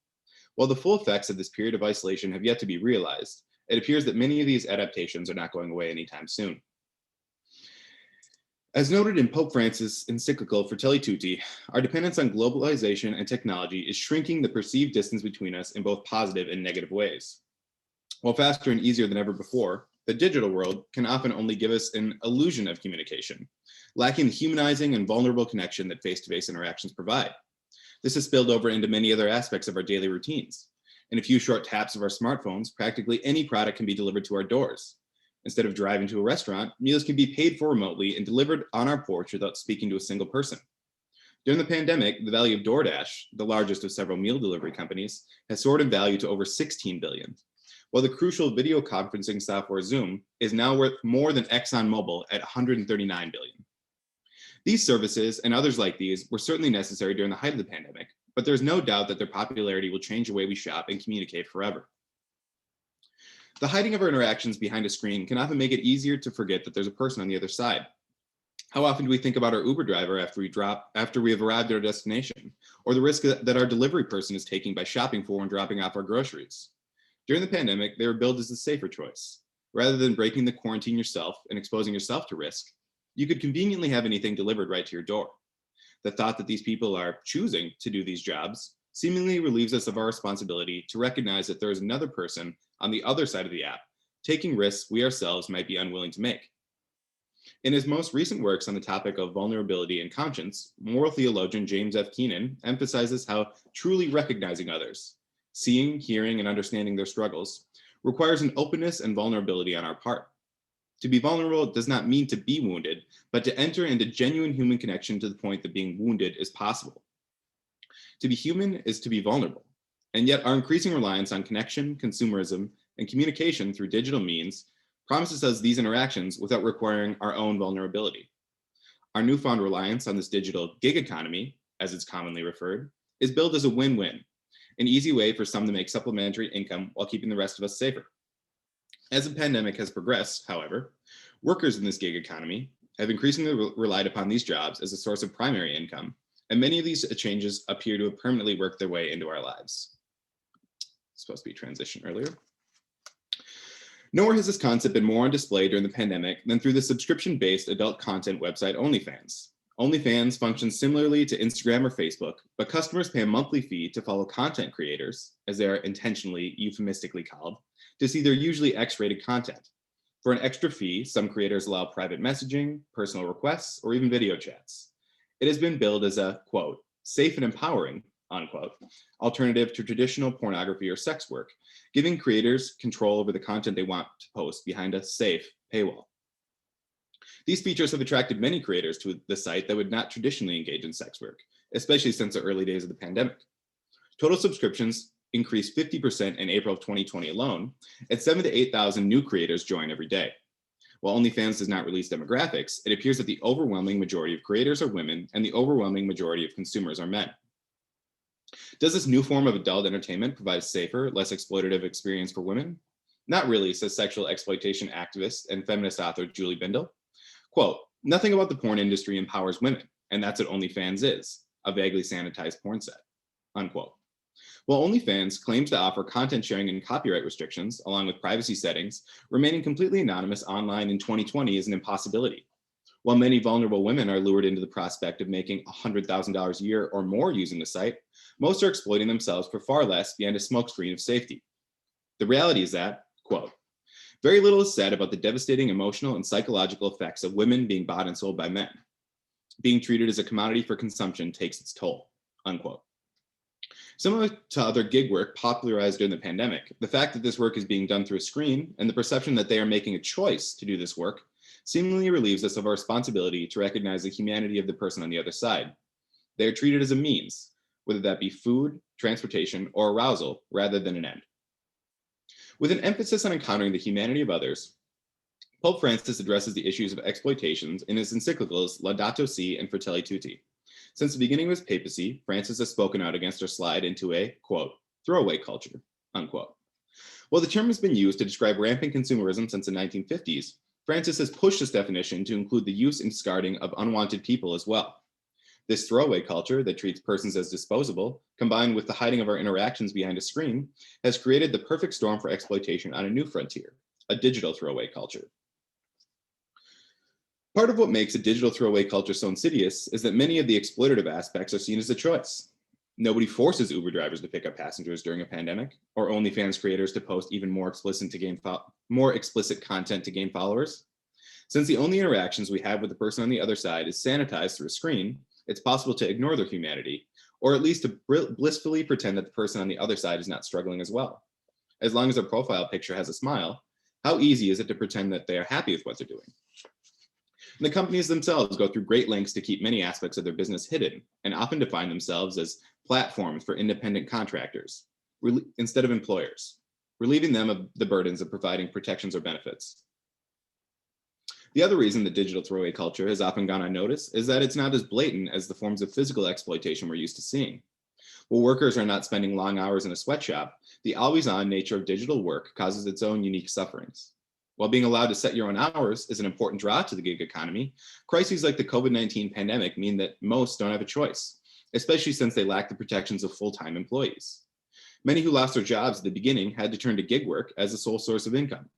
While the full effects of this period of isolation have yet to be realized, it appears that many of these adaptations are not going away anytime soon. As noted in Pope Francis' encyclical Fratelli, Tutti, our dependence on globalization and technology is shrinking the perceived distance between us in both positive and negative ways. While faster and easier than ever before, the digital world can often only give us an illusion of communication, lacking the humanizing and vulnerable connection that face-to-face interactions provide. This has spilled over into many other aspects of our daily routines. In a few short taps of our smartphones, practically any product can be delivered to our doors. Instead of driving to a restaurant, meals can be paid for remotely and delivered on our porch without speaking to a single person. During the pandemic, the value of DoorDash, the largest of several meal delivery companies, has soared in value to over $16 billion, while the crucial video conferencing software Zoom is now worth more than ExxonMobil at $139 billion. These services and others like these were certainly necessary during the height of the pandemic, but there's no doubt that their popularity will change the way we shop and communicate forever. The hiding of our interactions behind a screen can often make it easier to forget that there's a person on the other side. How often do we think about our Uber driver after we have arrived at our destination, or the risk that our delivery person is taking by shopping for and dropping off our groceries? During the pandemic, they were billed as the safer choice. Rather than breaking the quarantine yourself and exposing yourself to risk, you could conveniently have anything delivered right to your door. The thought that these people are choosing to do these jobs seemingly relieves us of our responsibility to recognize that there is another person on the other side of the app, taking risks we ourselves might be unwilling to make. In his most recent works on the topic of vulnerability and conscience, moral theologian James F. Keenan emphasizes how truly recognizing others, seeing, hearing, and understanding their struggles, requires an openness and vulnerability on our part. To be vulnerable does not mean to be wounded, but to enter into genuine human connection to the point that being wounded is possible. To be human is to be vulnerable, and yet our increasing reliance on connection, consumerism, and communication through digital means promises us these interactions without requiring our own vulnerability. Our newfound reliance on this digital gig economy, as it's commonly referred, is billed as a win-win, an easy way for some to make supplementary income while keeping the rest of us safer. As the pandemic has progressed, however, workers in this gig economy have increasingly relied upon these jobs as a source of primary income, and many of these changes appear to have permanently worked their way into our lives. It's supposed to be transition earlier. Nowhere has this concept been more on display during the pandemic than through the subscription-based adult content website OnlyFans. OnlyFans functions similarly to Instagram or Facebook, but customers pay a monthly fee to follow content creators, as they are intentionally euphemistically called, to see their usually X-rated content. For an extra fee, some creators allow private messaging, personal requests, or even video chats. It has been billed as a, quote, safe and empowering, unquote, alternative to traditional pornography or sex work, giving creators control over the content they want to post behind a safe paywall. These features have attracted many creators to the site that would not traditionally engage in sex work, especially since the early days of the pandemic. Total subscriptions increased 50% in April of 2020 alone, and 7,000 to 8,000 new creators join every day. While OnlyFans does not release demographics, it appears that the overwhelming majority of creators are women and the overwhelming majority of consumers are men. Does this new form of adult entertainment provide a safer, less exploitative experience for women? Not really, says sexual exploitation activist and feminist author Julie Bindel. Quote, nothing about the porn industry empowers women, and that's what OnlyFans is, a vaguely sanitized porn set, unquote. While OnlyFans claims to offer content sharing and copyright restrictions, along with privacy settings, remaining completely anonymous online in 2020 is an impossibility. While many vulnerable women are lured into the prospect of making $100,000 a year or more using the site, most are exploiting themselves for far less behind a smokescreen of safety. The reality is that, quote, very little is said about the devastating emotional and psychological effects of women being bought and sold by men. Being treated as a commodity for consumption takes its toll, unquote. Similar to other gig work popularized during the pandemic, the fact that this work is being done through a screen and the perception that they are making a choice to do this work seemingly relieves us of our responsibility to recognize the humanity of the person on the other side. They are treated as a means, whether that be food, transportation, or arousal, rather than an end. With an emphasis on encountering the humanity of others, Pope Francis addresses the issues of exploitations in his encyclicals Laudato Si and Fratelli Tutti. Since the beginning of his papacy, Francis has spoken out against our slide into a, quote, throwaway culture, unquote. While the term has been used to describe rampant consumerism since the 1950s, Francis has pushed this definition to include the use and discarding of unwanted people as well. This throwaway culture that treats persons as disposable, combined with the hiding of our interactions behind a screen, has created the perfect storm for exploitation on a new frontier, a digital throwaway culture. Part of what makes a digital throwaway culture so insidious is that many of the exploitative aspects are seen as a choice. Nobody forces Uber drivers to pick up passengers during a pandemic, or OnlyFans creators to post even more explicit content to gain followers. Since the only interactions we have with the person on the other side is sanitized through a screen, it's possible to ignore their humanity, or at least to blissfully pretend that the person on the other side is not struggling as well. As long as their profile picture has a smile, how easy is it to pretend that they are happy with what they're doing? And the companies themselves go through great lengths to keep many aspects of their business hidden and often define themselves as platforms for independent contractors instead of employers, relieving them of the burdens of providing protections or benefits. The other reason the digital throwaway culture has often gone unnoticed is that it's not as blatant as the forms of physical exploitation we're used to seeing. While workers are not spending long hours in a sweatshop, the always-on nature of digital work causes its own unique sufferings. While being allowed to set your own hours is an important draw to the gig economy, crises like the COVID-19 pandemic mean that most don't have a choice, especially since they lack the protections of full-time employees. Many who lost their jobs at the beginning had to turn to gig work as a sole source of income.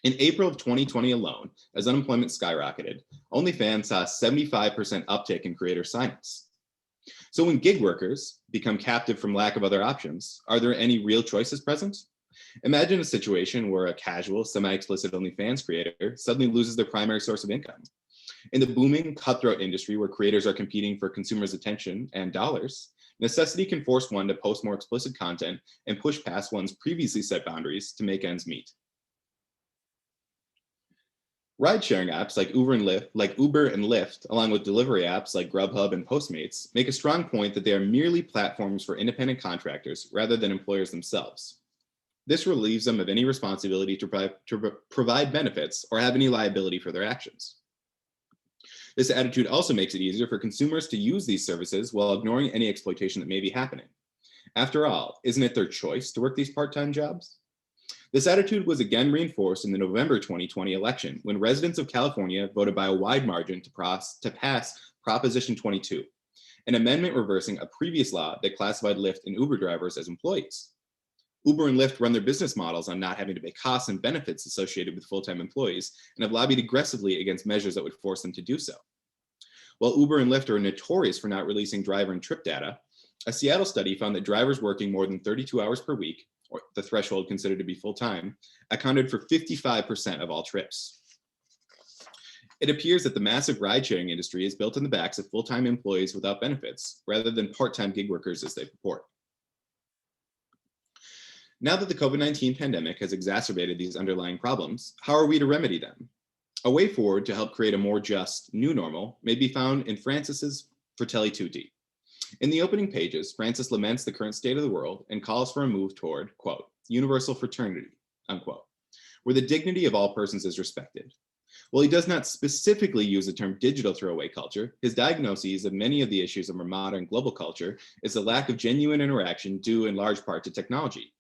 In April of 2020 alone, as unemployment skyrocketed, OnlyFans saw a 75% uptick in creator signups. So when gig workers become captive from lack of other options, are there any real choices present? Imagine a situation where a casual, semi-explicit OnlyFans creator suddenly loses their primary source of income. In the booming, cutthroat industry where creators are competing for consumers' attention and dollars, necessity can force one to post more explicit content and push past one's previously set boundaries to make ends meet. Ride-sharing apps like Uber and Lyft, along with delivery apps like Grubhub and Postmates, make a strong point that they are merely platforms for independent contractors rather than employers themselves. This relieves them of any responsibility to provide benefits or have any liability for their actions. This attitude also makes it easier for consumers to use these services while ignoring any exploitation that may be happening. After all, isn't it their choice to work these part-time jobs? This attitude was again reinforced in the November 2020 election when residents of California voted by a wide margin to pass Proposition 22, an amendment reversing a previous law that classified Lyft and Uber drivers as employees. Uber and Lyft run their business models on not having to pay costs and benefits associated with full-time employees and have lobbied aggressively against measures that would force them to do so. While Uber and Lyft are notorious for not releasing driver and trip data, a Seattle study found that drivers working more than 32 hours per week, or the threshold considered to be full-time, accounted for 55% of all trips. It appears that the massive ride-sharing industry is built on the backs of full-time employees without benefits, rather than part-time gig workers as they purport. Now that the COVID-19 pandemic has exacerbated these underlying problems, how are we to remedy them? A way forward to help create a more just new normal may be found in Francis's Fratelli Tutti. In the opening pages, Francis laments the current state of the world and calls for a move toward, quote, universal fraternity, unquote, where the dignity of all persons is respected. While he does not specifically use the term digital throwaway culture, his diagnoses of many of the issues of our modern global culture is the lack of genuine interaction due in large part to technology.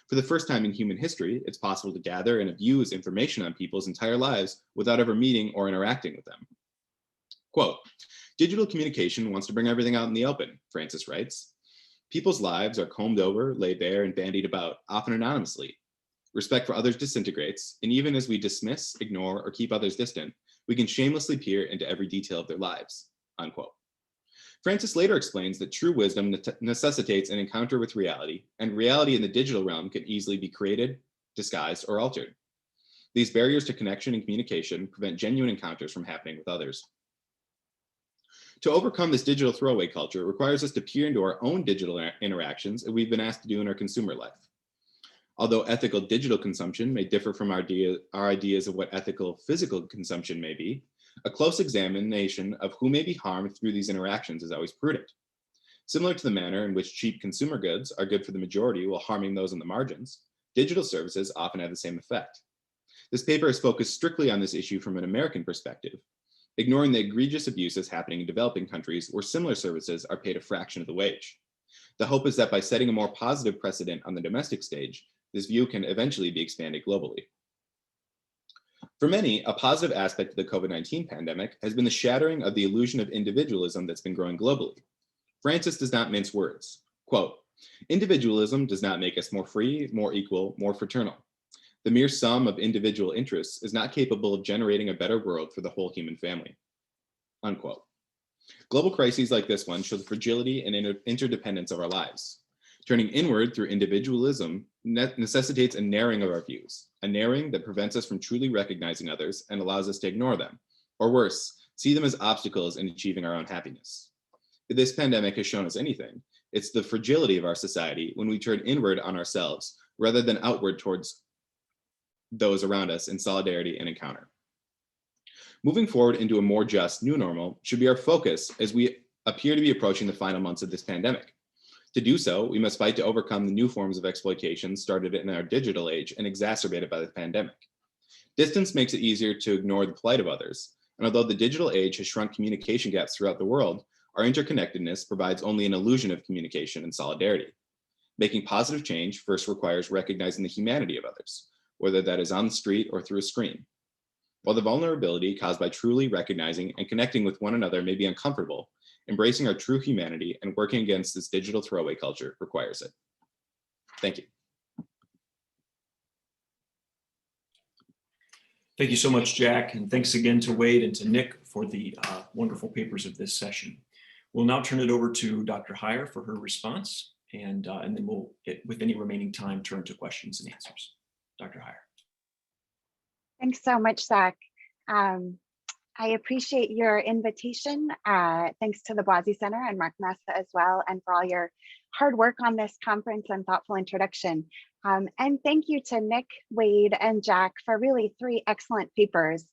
For the first time in human history, it's possible to gather and abuse information on people's entire lives without ever meeting or interacting with them. Quote, digital communication wants to bring everything out in the open, Francis writes. People's lives are combed over, laid bare, and bandied about, often anonymously. Respect for others disintegrates, and even as we dismiss, ignore, or keep others distant, We can shamelessly peer into every detail of their lives, unquote. Francis later explains that true wisdom necessitates an encounter with reality, and reality in the digital realm can easily be created, disguised, or altered. These barriers to connection and communication prevent genuine encounters from happening with others. To overcome this digital throwaway culture requires us to peer into our own digital interactions that we've been asked to do in our consumer life. Although ethical digital consumption may differ from our ideas of what ethical physical consumption may be, a close examination of who may be harmed through these interactions is always prudent. Similar to the manner in which cheap consumer goods are good for the majority while harming those on the margins, digital services often have the same effect. This paper is focused strictly on this issue from an American perspective, ignoring the egregious abuses happening in developing countries where similar services are paid a fraction of the wage. The hope is that by setting a more positive precedent on the domestic stage, this view can eventually be expanded globally. For many, a positive aspect of the COVID-19 pandemic has been the shattering of the illusion of individualism that's been growing globally. Francis does not mince words. Quote, "Individualism does not make us more free, more equal, more fraternal. The mere sum of individual interests is not capable of generating a better world for the whole human family." Unquote. Global crises like this one show the fragility and interdependence of our lives. Turning inward through individualism necessitates a narrowing of our views, a narrowing that prevents us from truly recognizing others and allows us to ignore them, or worse, see them as obstacles in achieving our own happiness. If this pandemic has shown us anything, it's the fragility of our society when we turn inward on ourselves rather than outward towards those around us in solidarity and encounter. Moving forward into a more just new normal should be our focus as we appear to be approaching the final months of this pandemic. To do so, we must fight to overcome the new forms of exploitation started in our digital age and exacerbated by the pandemic. Distance makes it easier to ignore the plight of others, and although the digital age has shrunk communication gaps throughout the world, our interconnectedness provides only an illusion of communication and solidarity. Making positive change first requires recognizing the humanity of others, whether that is on the street or through a screen. While the vulnerability caused by truly recognizing and connecting with one another may be uncomfortable, embracing our true humanity and working against this digital throwaway culture requires it. Thank you. Thank you so much, Jack, and thanks again to Wade and to Nick for the wonderful papers of this session. We'll now turn it over to Dr. Heyer for her response, and then we'll, with any remaining time, turn to questions and answers. Dr. Heyer. Thanks so much, Zach. I appreciate your invitation. Thanks to the Borsodi Center and Mark Massa as well, and for all your hard work on this conference and thoughtful introduction. And thank you to Nick, Wade, and Jack for really 3 excellent papers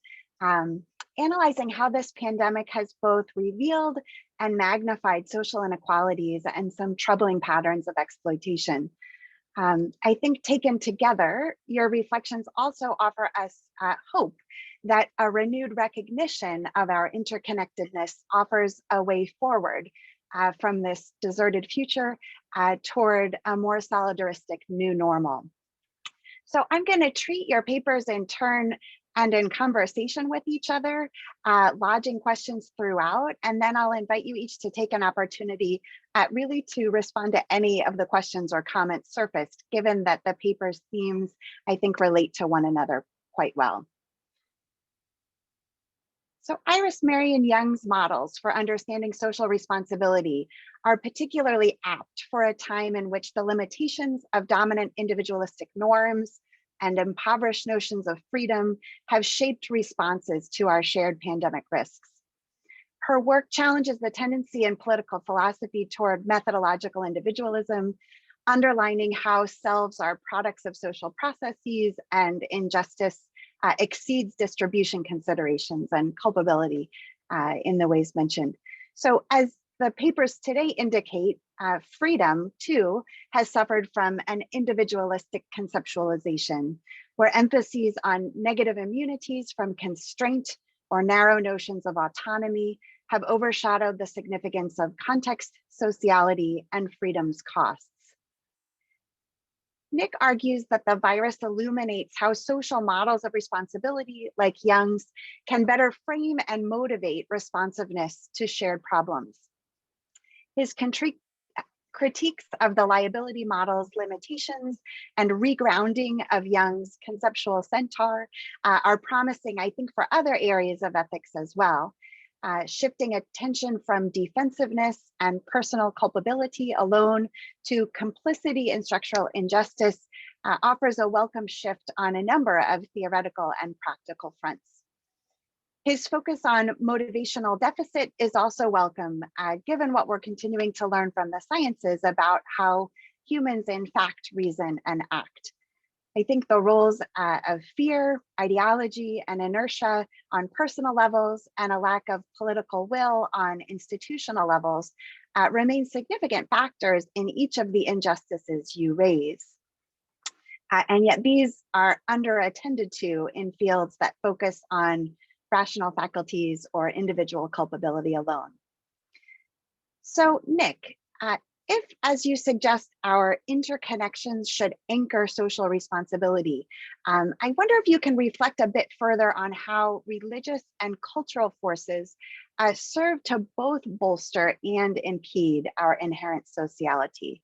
analyzing how this pandemic has both revealed and magnified social inequalities and some troubling patterns of exploitation. I think taken together, your reflections also offer us hope that a renewed recognition of our interconnectedness offers a way forward from this deserted future toward a more solidaristic new normal. So I'm going to treat your papers in turn and in conversation with each other, lodging questions throughout, and then I'll invite you each to take an opportunity really to respond to any of the questions or comments surfaced, given that the paper's themes, I think, relate to one another quite well. So Iris Marion Young's models for understanding social responsibility are particularly apt for a time in which the limitations of dominant individualistic norms and impoverished notions of freedom have shaped responses to our shared pandemic risks. Her work challenges the tendency in political philosophy toward methodological individualism, underlining how selves are products of social processes and injustice exceeds distribution considerations and culpability in the ways mentioned. So as the papers today indicate, freedom too has suffered from an individualistic conceptualization, where emphases on negative immunities from constraint or narrow notions of autonomy have overshadowed the significance of context, sociality, and freedom's costs. Nick argues that the virus illuminates how social models of responsibility, like Young's, can better frame and motivate responsiveness to shared problems. His critiques of the liability model's limitations and regrounding of Jung's conceptual centaur are promising, I think, for other areas of ethics as well. Shifting attention from defensiveness and personal culpability alone to complicity and structural injustice offers a welcome shift on a number of theoretical and practical fronts. His focus on motivational deficit is also welcome, given what we're continuing to learn from the sciences about how humans in fact reason and act. I think the roles of fear, ideology, and inertia on personal levels and a lack of political will on institutional levels remain significant factors in each of the injustices you raise. And yet these are underattended to in fields that focus on rational faculties or individual culpability alone. So Nick, if, as you suggest, our interconnections should anchor social responsibility, I wonder if you can reflect a bit further on how religious and cultural forces serve to both bolster and impede our inherent sociality.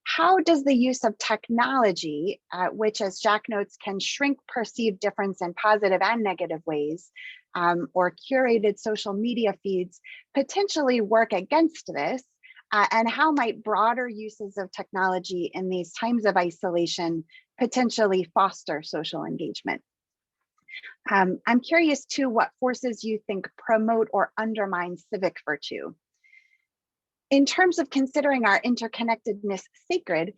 How does the use of technology, which as Jack notes, can shrink perceived difference in positive and negative ways, or curated social media feeds potentially work against this? And how might broader uses of technology in these times of isolation potentially foster social engagement? I'm curious too, what forces you think promote or undermine civic virtue? In terms of considering our interconnectedness sacred,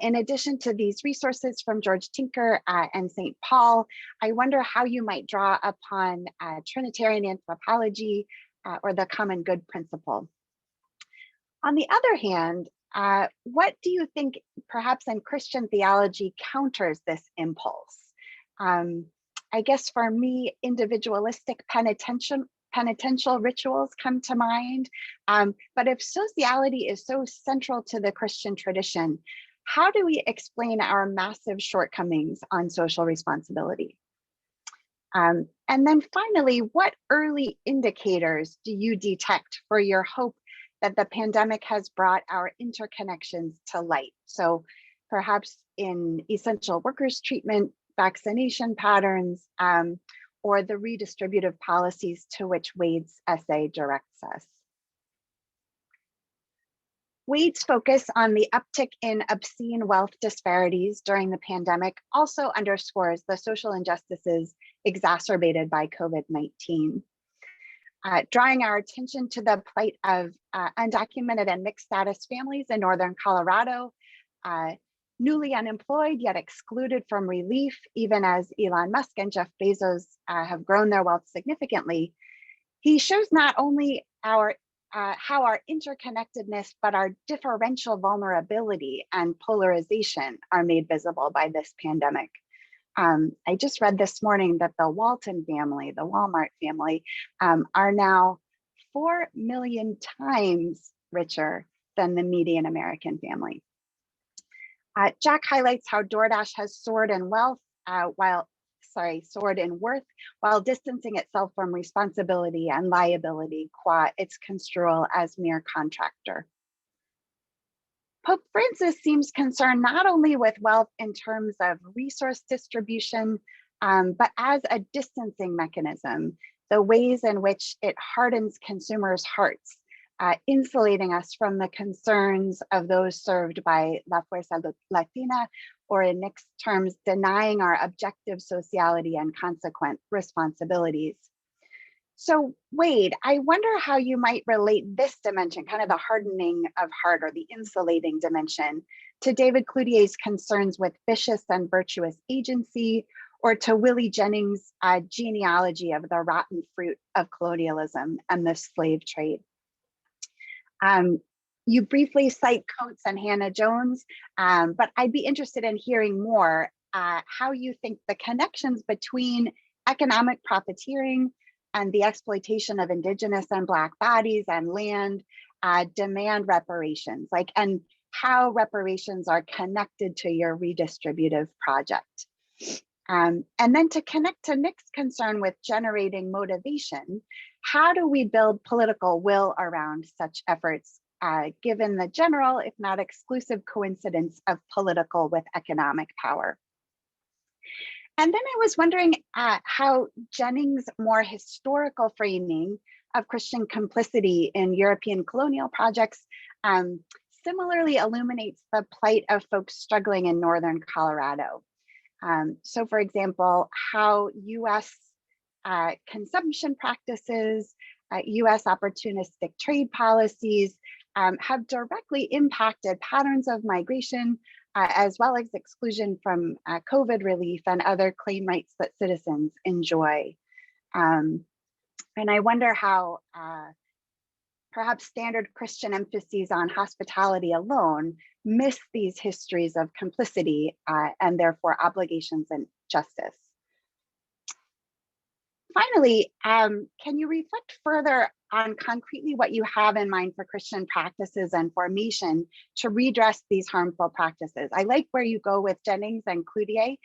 in addition to these resources from George Tinker and St. Paul, I wonder how you might draw upon Trinitarian anthropology or the common good principle. On the other hand, what do you think perhaps in Christian theology counters this impulse? I guess for me, individualistic penitential rituals come to mind. But if sociality is so central to the Christian tradition, how do we explain our massive shortcomings on social responsibility? And then finally, what early indicators do you detect for your hope that the pandemic has brought our interconnections to light? So perhaps in essential workers treatment, vaccination patterns, or the redistributive policies to which Wade's essay directs us. Wade's focus on the uptick in obscene wealth disparities during the pandemic also underscores the social injustices exacerbated by COVID-19. Drawing our attention to the plight of undocumented and mixed status families in Northern Colorado, newly unemployed yet excluded from relief, even as Elon Musk and Jeff Bezos have grown their wealth significantly. He shows not only how our interconnectedness, but our differential vulnerability and polarization are made visible by this pandemic. I just read this morning that the Walton family, the Walmart family, are now 4 million times richer than the median American family. Jack highlights how DoorDash has soared in worth while distancing itself from responsibility and liability qua its construal as mere contractor. Pope Francis seems concerned not only with wealth in terms of resource distribution, but as a distancing mechanism, the ways in which it hardens consumers' hearts, insulating us from the concerns of those served by La Fuerza Latina, or in Nick's terms, denying our objective sociality and consequent responsibilities. So Wade, I wonder how you might relate this dimension, kind of the hardening of heart or the insulating dimension, to David Cloutier's concerns with vicious and virtuous agency, or to Willie Jennings' genealogy of the rotten fruit of colonialism and the slave trade. You briefly cite Coates and Hannah Jones, but I'd be interested in hearing more how you think the connections between economic profiteering and the exploitation of Indigenous and Black bodies and land demand reparations, and how reparations are connected to your redistributive project. And then to connect to Nick's concern with generating motivation, how do we build political will around such efforts given the general, if not exclusive, coincidence of political with economic power. And then I was wondering how Jennings' more historical framing of Christian complicity in European colonial projects similarly illuminates the plight of folks struggling in northern Colorado. So for example, how US consumption practices, US opportunistic trade policies have directly impacted patterns of migration, as well as exclusion from COVID relief and other claim rights that citizens enjoy. And I wonder how perhaps standard Christian emphases on hospitality alone miss these histories of complicity and therefore obligations and justice. Finally, can you reflect further on concretely what you have in mind for Christian practices and formation to redress these harmful practices? I like where you go with Jennings and Cloutier.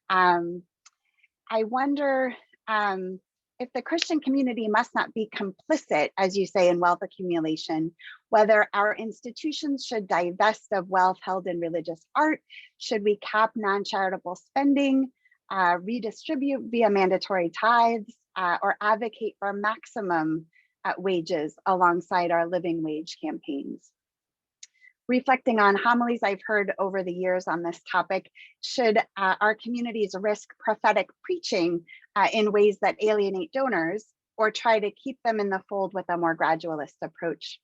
I wonder if the Christian community must not be complicit, as you say, in wealth accumulation, whether our institutions should divest of wealth held in religious art, should we cap non-charitable spending, redistribute via mandatory tithes, or advocate for maximum wages alongside our living wage campaigns. Reflecting on homilies I've heard over the years on this topic, should our communities risk prophetic preaching in ways that alienate donors or try to keep them in the fold with a more gradualist approach?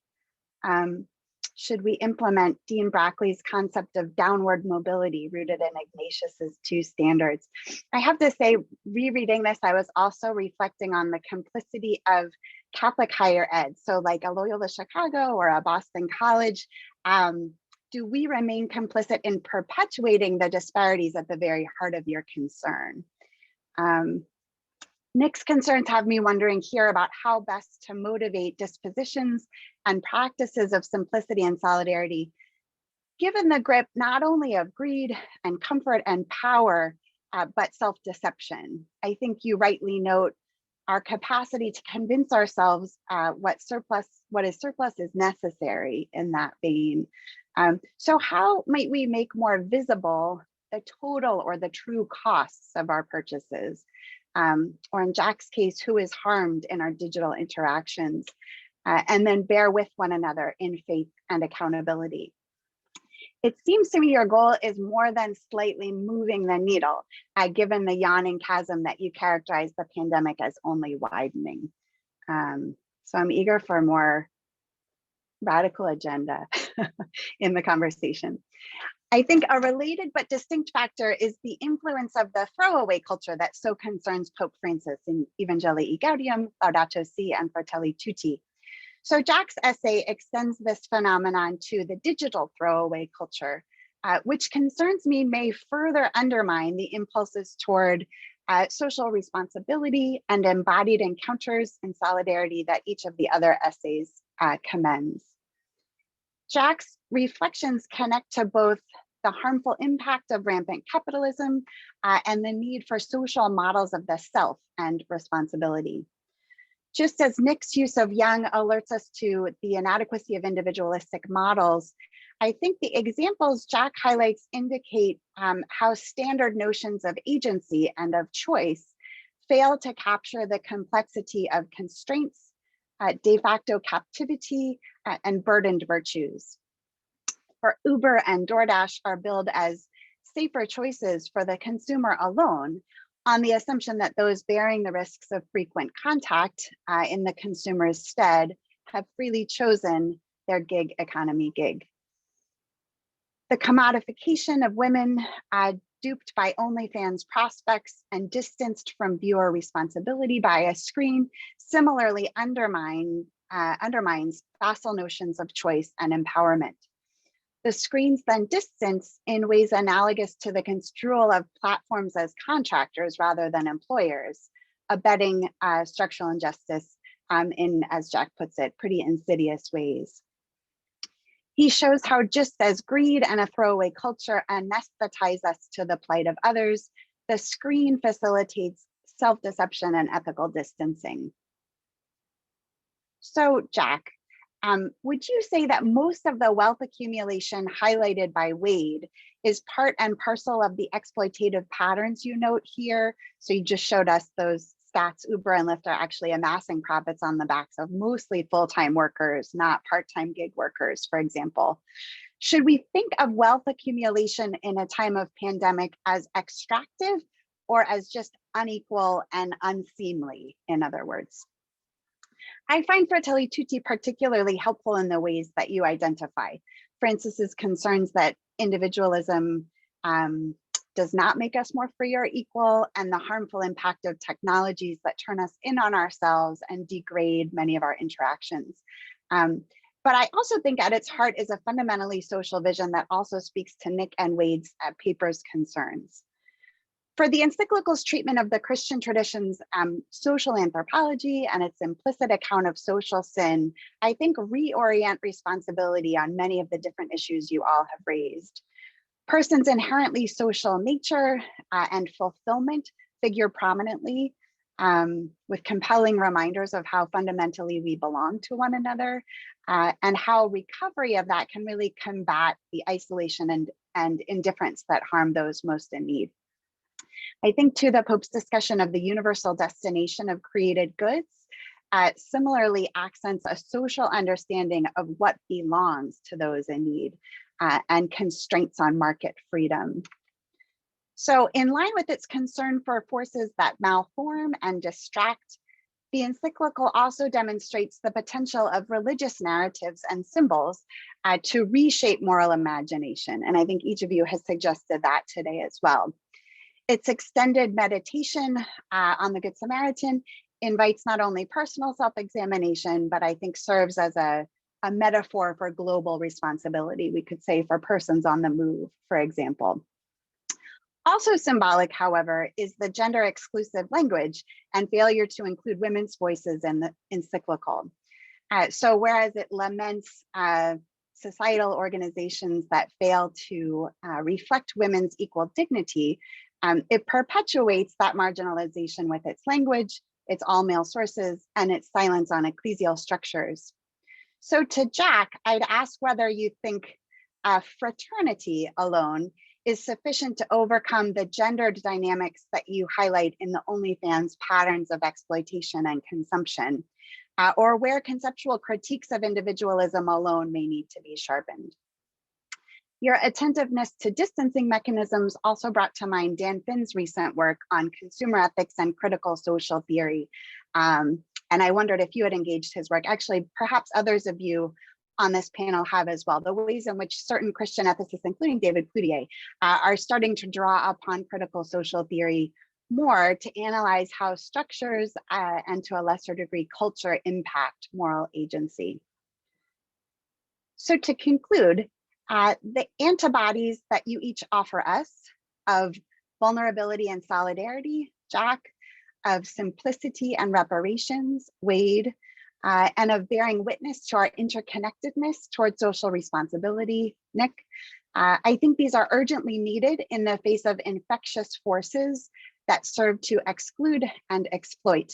Should we implement Dean Brackley's concept of downward mobility rooted in Ignatius's two standards? I have to say, rereading this, I was also reflecting on the complicity of Catholic higher ed. So like a Loyola Chicago or a Boston College, do we remain complicit in perpetuating the disparities at the very heart of your concern? Nick's concerns have me wondering here about how best to motivate dispositions and practices of simplicity and solidarity, given the grip not only of greed and comfort and power, but self-deception. I think you rightly note our capacity to convince ourselves what is surplus is necessary in that vein. So how might we make more visible the total or the true costs of our purchases? Or in Jack's case, who is harmed in our digital interactions, and then bear with one another in faith and accountability. It seems to me your goal is more than slightly moving the needle, given the yawning chasm that you characterize the pandemic as only widening. So I'm eager for a more radical agenda in the conversation. I think a related but distinct factor is the influence of the throwaway culture that so concerns Pope Francis in Evangelii Gaudium, Laudato Si, and Fratelli Tutti. So Jack's essay extends this phenomenon to the digital throwaway culture, which concerns me may further undermine the impulses toward social responsibility and embodied encounters and solidarity that each of the other essays commends. Jack's reflections connect to both the harmful impact of rampant capitalism and the need for social models of the self and responsibility. Just as Nick's use of Young alerts us to the inadequacy of individualistic models, I think the examples Jack highlights indicate how standard notions of agency and of choice fail to capture the complexity of constraints, de facto captivity, and burdened virtues. For Uber and DoorDash are billed as safer choices for the consumer alone, on the assumption that those bearing the risks of frequent contact in the consumer's stead have freely chosen their gig economy gig. The commodification of women duped by OnlyFans prospects and distanced from viewer responsibility by a screen similarly undermines facile notions of choice and empowerment. The screens then distance in ways analogous to the construal of platforms as contractors rather than employers, abetting structural injustice in, as Jack puts it, pretty insidious ways. He shows how just as greed and a throwaway culture anesthetize us to the plight of others, the screen facilitates self-deception and ethical distancing. So Jack, Would you say that most of the wealth accumulation highlighted by Wade is part and parcel of the exploitative patterns you note here? So you just showed us those stats. Uber and Lyft are actually amassing profits on the backs of mostly full-time workers, not part-time gig workers, for example. Should we think of wealth accumulation in a time of pandemic as extractive or as just unequal and unseemly, in other words? I find Fratelli Tutti particularly helpful in the ways that you identify. Francis's concerns that individualism does not make us more free or equal, and the harmful impact of technologies that turn us in on ourselves and degrade many of our interactions. But I also think at its heart is a fundamentally social vision that also speaks to Nick and Wade's paper's concerns. For the encyclical's treatment of the Christian tradition's social anthropology and its implicit account of social sin, I think reorient responsibility on many of the different issues you all have raised. Persons' inherently social nature and fulfillment figure prominently, with compelling reminders of how fundamentally we belong to one another, and how recovery of that can really combat the isolation and indifference that harm those most in need. I think to the Pope's discussion of the universal destination of created goods, similarly accents a social understanding of what belongs to those in need and constraints on market freedom. So in line with its concern for forces that malform and distract, the encyclical also demonstrates the potential of religious narratives and symbols to reshape moral imagination. And I think each of you has suggested that today as well. Its extended meditation on the Good Samaritan invites not only personal self-examination, but I think serves as a metaphor for global responsibility, we could say, for persons on the move, for example. Also symbolic, however, is the gender exclusive language and failure to include women's voices in the encyclical. So whereas it laments societal organizations that fail to reflect women's equal dignity, it perpetuates that marginalization with its language, its all male sources, and its silence on ecclesial structures. So to Jack, I'd ask whether you think fraternity alone is sufficient to overcome the gendered dynamics that you highlight in the OnlyFans patterns of exploitation and consumption, or where conceptual critiques of individualism alone may need to be sharpened. Your attentiveness to distancing mechanisms also brought to mind Dan Finn's recent work on consumer ethics and critical social theory. And I wondered if you had engaged his work. Actually, perhaps others of you on this panel have as well. The ways in which certain Christian ethicists, including David Cloutier, are starting to draw upon critical social theory more to analyze how structures and to a lesser degree culture impact moral agency. So to conclude, the antibodies that you each offer us of vulnerability and solidarity, Jack, of simplicity and reparations, Wade, and of bearing witness to our interconnectedness towards social responsibility, Nick. I think these are urgently needed in the face of infectious forces that serve to exclude and exploit.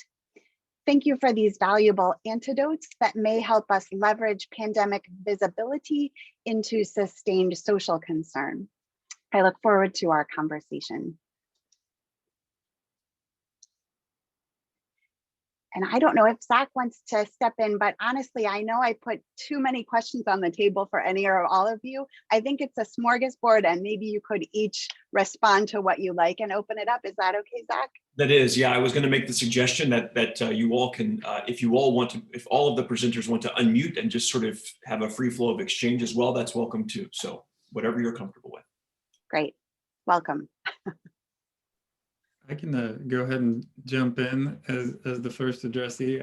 Thank you for these valuable antidotes that may help us leverage pandemic visibility into sustained social concern. I look forward to our conversation. And I don't know if Zach wants to step in, but honestly, I know I put too many questions on the table for any or all of you. I think it's a smorgasbord and maybe you could each respond to what you like and open it up. Is that okay, Zach? That is, yeah. I was going to make the suggestion that you all can, if you all want to, if all of the presenters want to unmute and just sort of have a free flow of exchange as well, that's welcome too. So whatever you're comfortable with. Great, welcome. I can go ahead and jump in as the first addressee.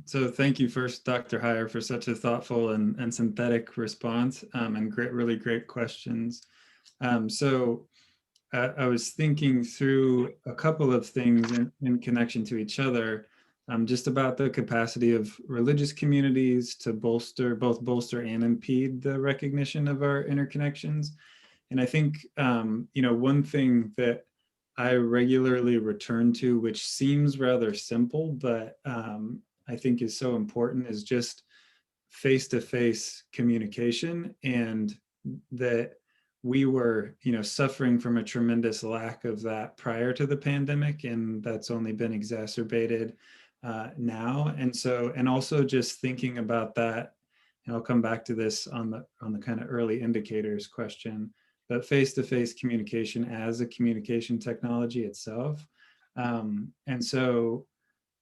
So thank you first, Dr. Heyer, for such a thoughtful and synthetic response and really great questions. So I was thinking through a couple of things in connection to each other, just about the capacity of religious communities to both bolster and impede the recognition of our interconnections. And I think, one thing that I regularly return to, which seems rather simple, but I think is so important, is just face-to-face communication, and that we were, suffering from a tremendous lack of that prior to the pandemic, and that's only been exacerbated now. And also just thinking about that, and I'll come back to this on the kind of early indicators question, but face-to-face communication as a communication technology itself. And so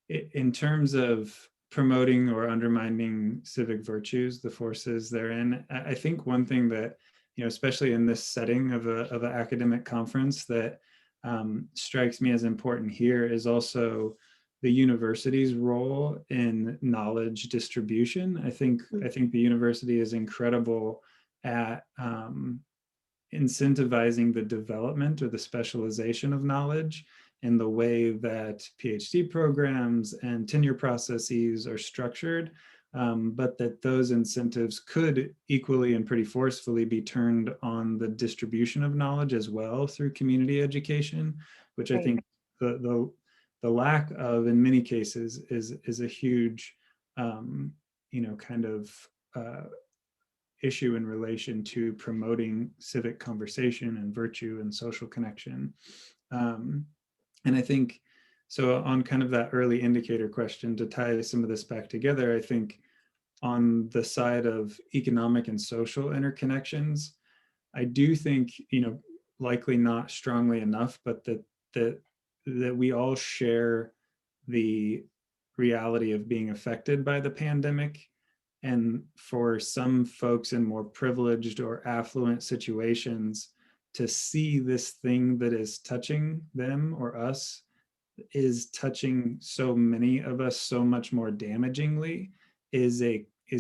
in terms of promoting or undermining civic virtues, the forces therein, I think one thing that, especially in this setting of an academic conference, that strikes me as important here is also the university's role in knowledge distribution. I think the university is incredible at incentivizing the development or the specialization of knowledge in the way that PhD programs and tenure processes are structured, but that those incentives could equally and pretty forcefully be turned on the distribution of knowledge as well through community education, which I think the lack of, in many cases, is a huge, kind of issue in relation to promoting civic conversation and virtue and social connection. And I think, so on kind of that early indicator question, to tie some of this back together, I think on the side of economic and social interconnections, I do think, likely not strongly enough, but that we all share the reality of being affected by the pandemic. And for some folks in more privileged or affluent situations, to see this thing that is touching them or us is touching so many of us so much more damagingly is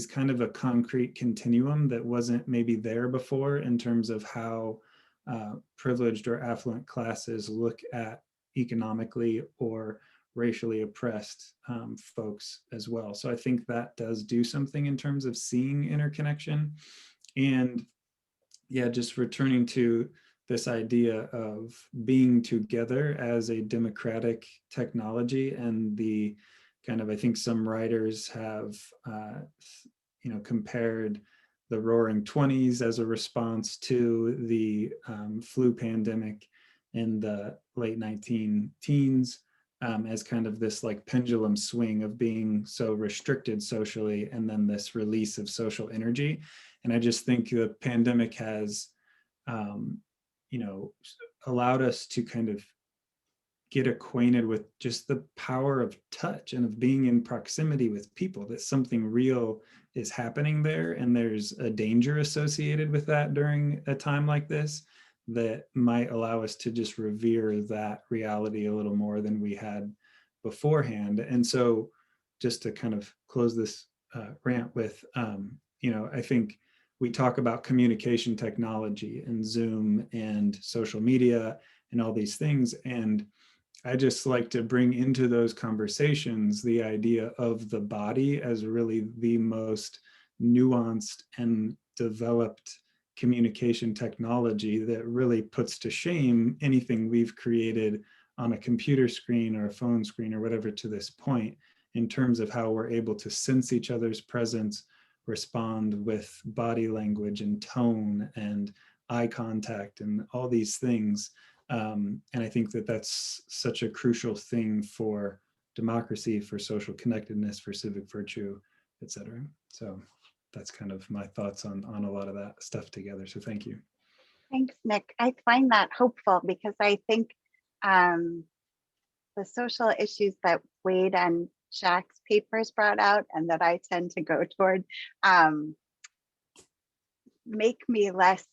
kind of a concrete continuum that wasn't maybe there before in terms of how privileged or affluent classes look at economically or racially oppressed folks as well. So I think that does do something in terms of seeing interconnection. And yeah, just returning to this idea of being together as a democratic technology, and the kind of, I think some writers have, compared the Roaring 20s as a response to the flu pandemic in the late 19-teens as kind of this like pendulum swing of being so restricted socially and then this release of social energy. And I just think the pandemic has, allowed us to kind of get acquainted with just the power of touch and of being in proximity with people, that something real is happening there. And there's a danger associated with that during a time like this that might allow us to just revere that reality a little more than we had beforehand. And so just to kind of close this rant with, I think we talk about communication technology and Zoom and social media and all these things. And I just like to bring into those conversations the idea of the body as really the most nuanced and developed communication technology that really puts to shame anything we've created on a computer screen or a phone screen or whatever to this point, in terms of how we're able to sense each other's presence, respond with body language and tone and eye contact and all these things. And I think that that's such a crucial thing for democracy, for social connectedness, for civic virtue, et cetera. So that's kind of my thoughts on a lot of that stuff together. So thank you. Thanks, Nick. I find that hopeful because I think the social issues that Wade and Jack's papers brought out and that I tend to go toward make me less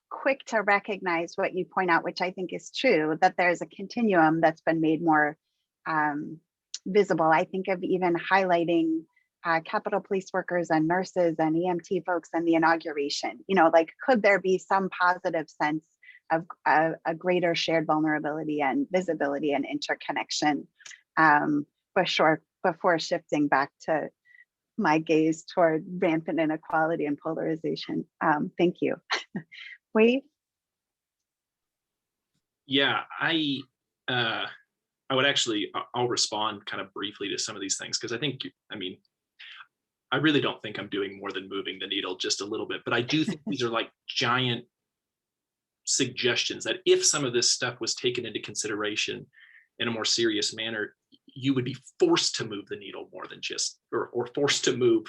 quick to recognize what you point out, which I think is true, that there's a continuum that's been made more visible. I think of even highlighting Capitol Police workers and nurses and EMT folks and the inauguration. Like, could there be some positive sense of a greater shared vulnerability and visibility and interconnection? Before shifting back to my gaze toward rampant inequality and polarization. Thank you. Wade? Yeah, I would actually, I'll respond kind of briefly to some of these things, because I think, I really don't think I'm doing more than moving the needle just a little bit, but I do think these are like giant suggestions that if some of this stuff was taken into consideration in a more serious manner, you would be forced to move the needle more than just, or forced to move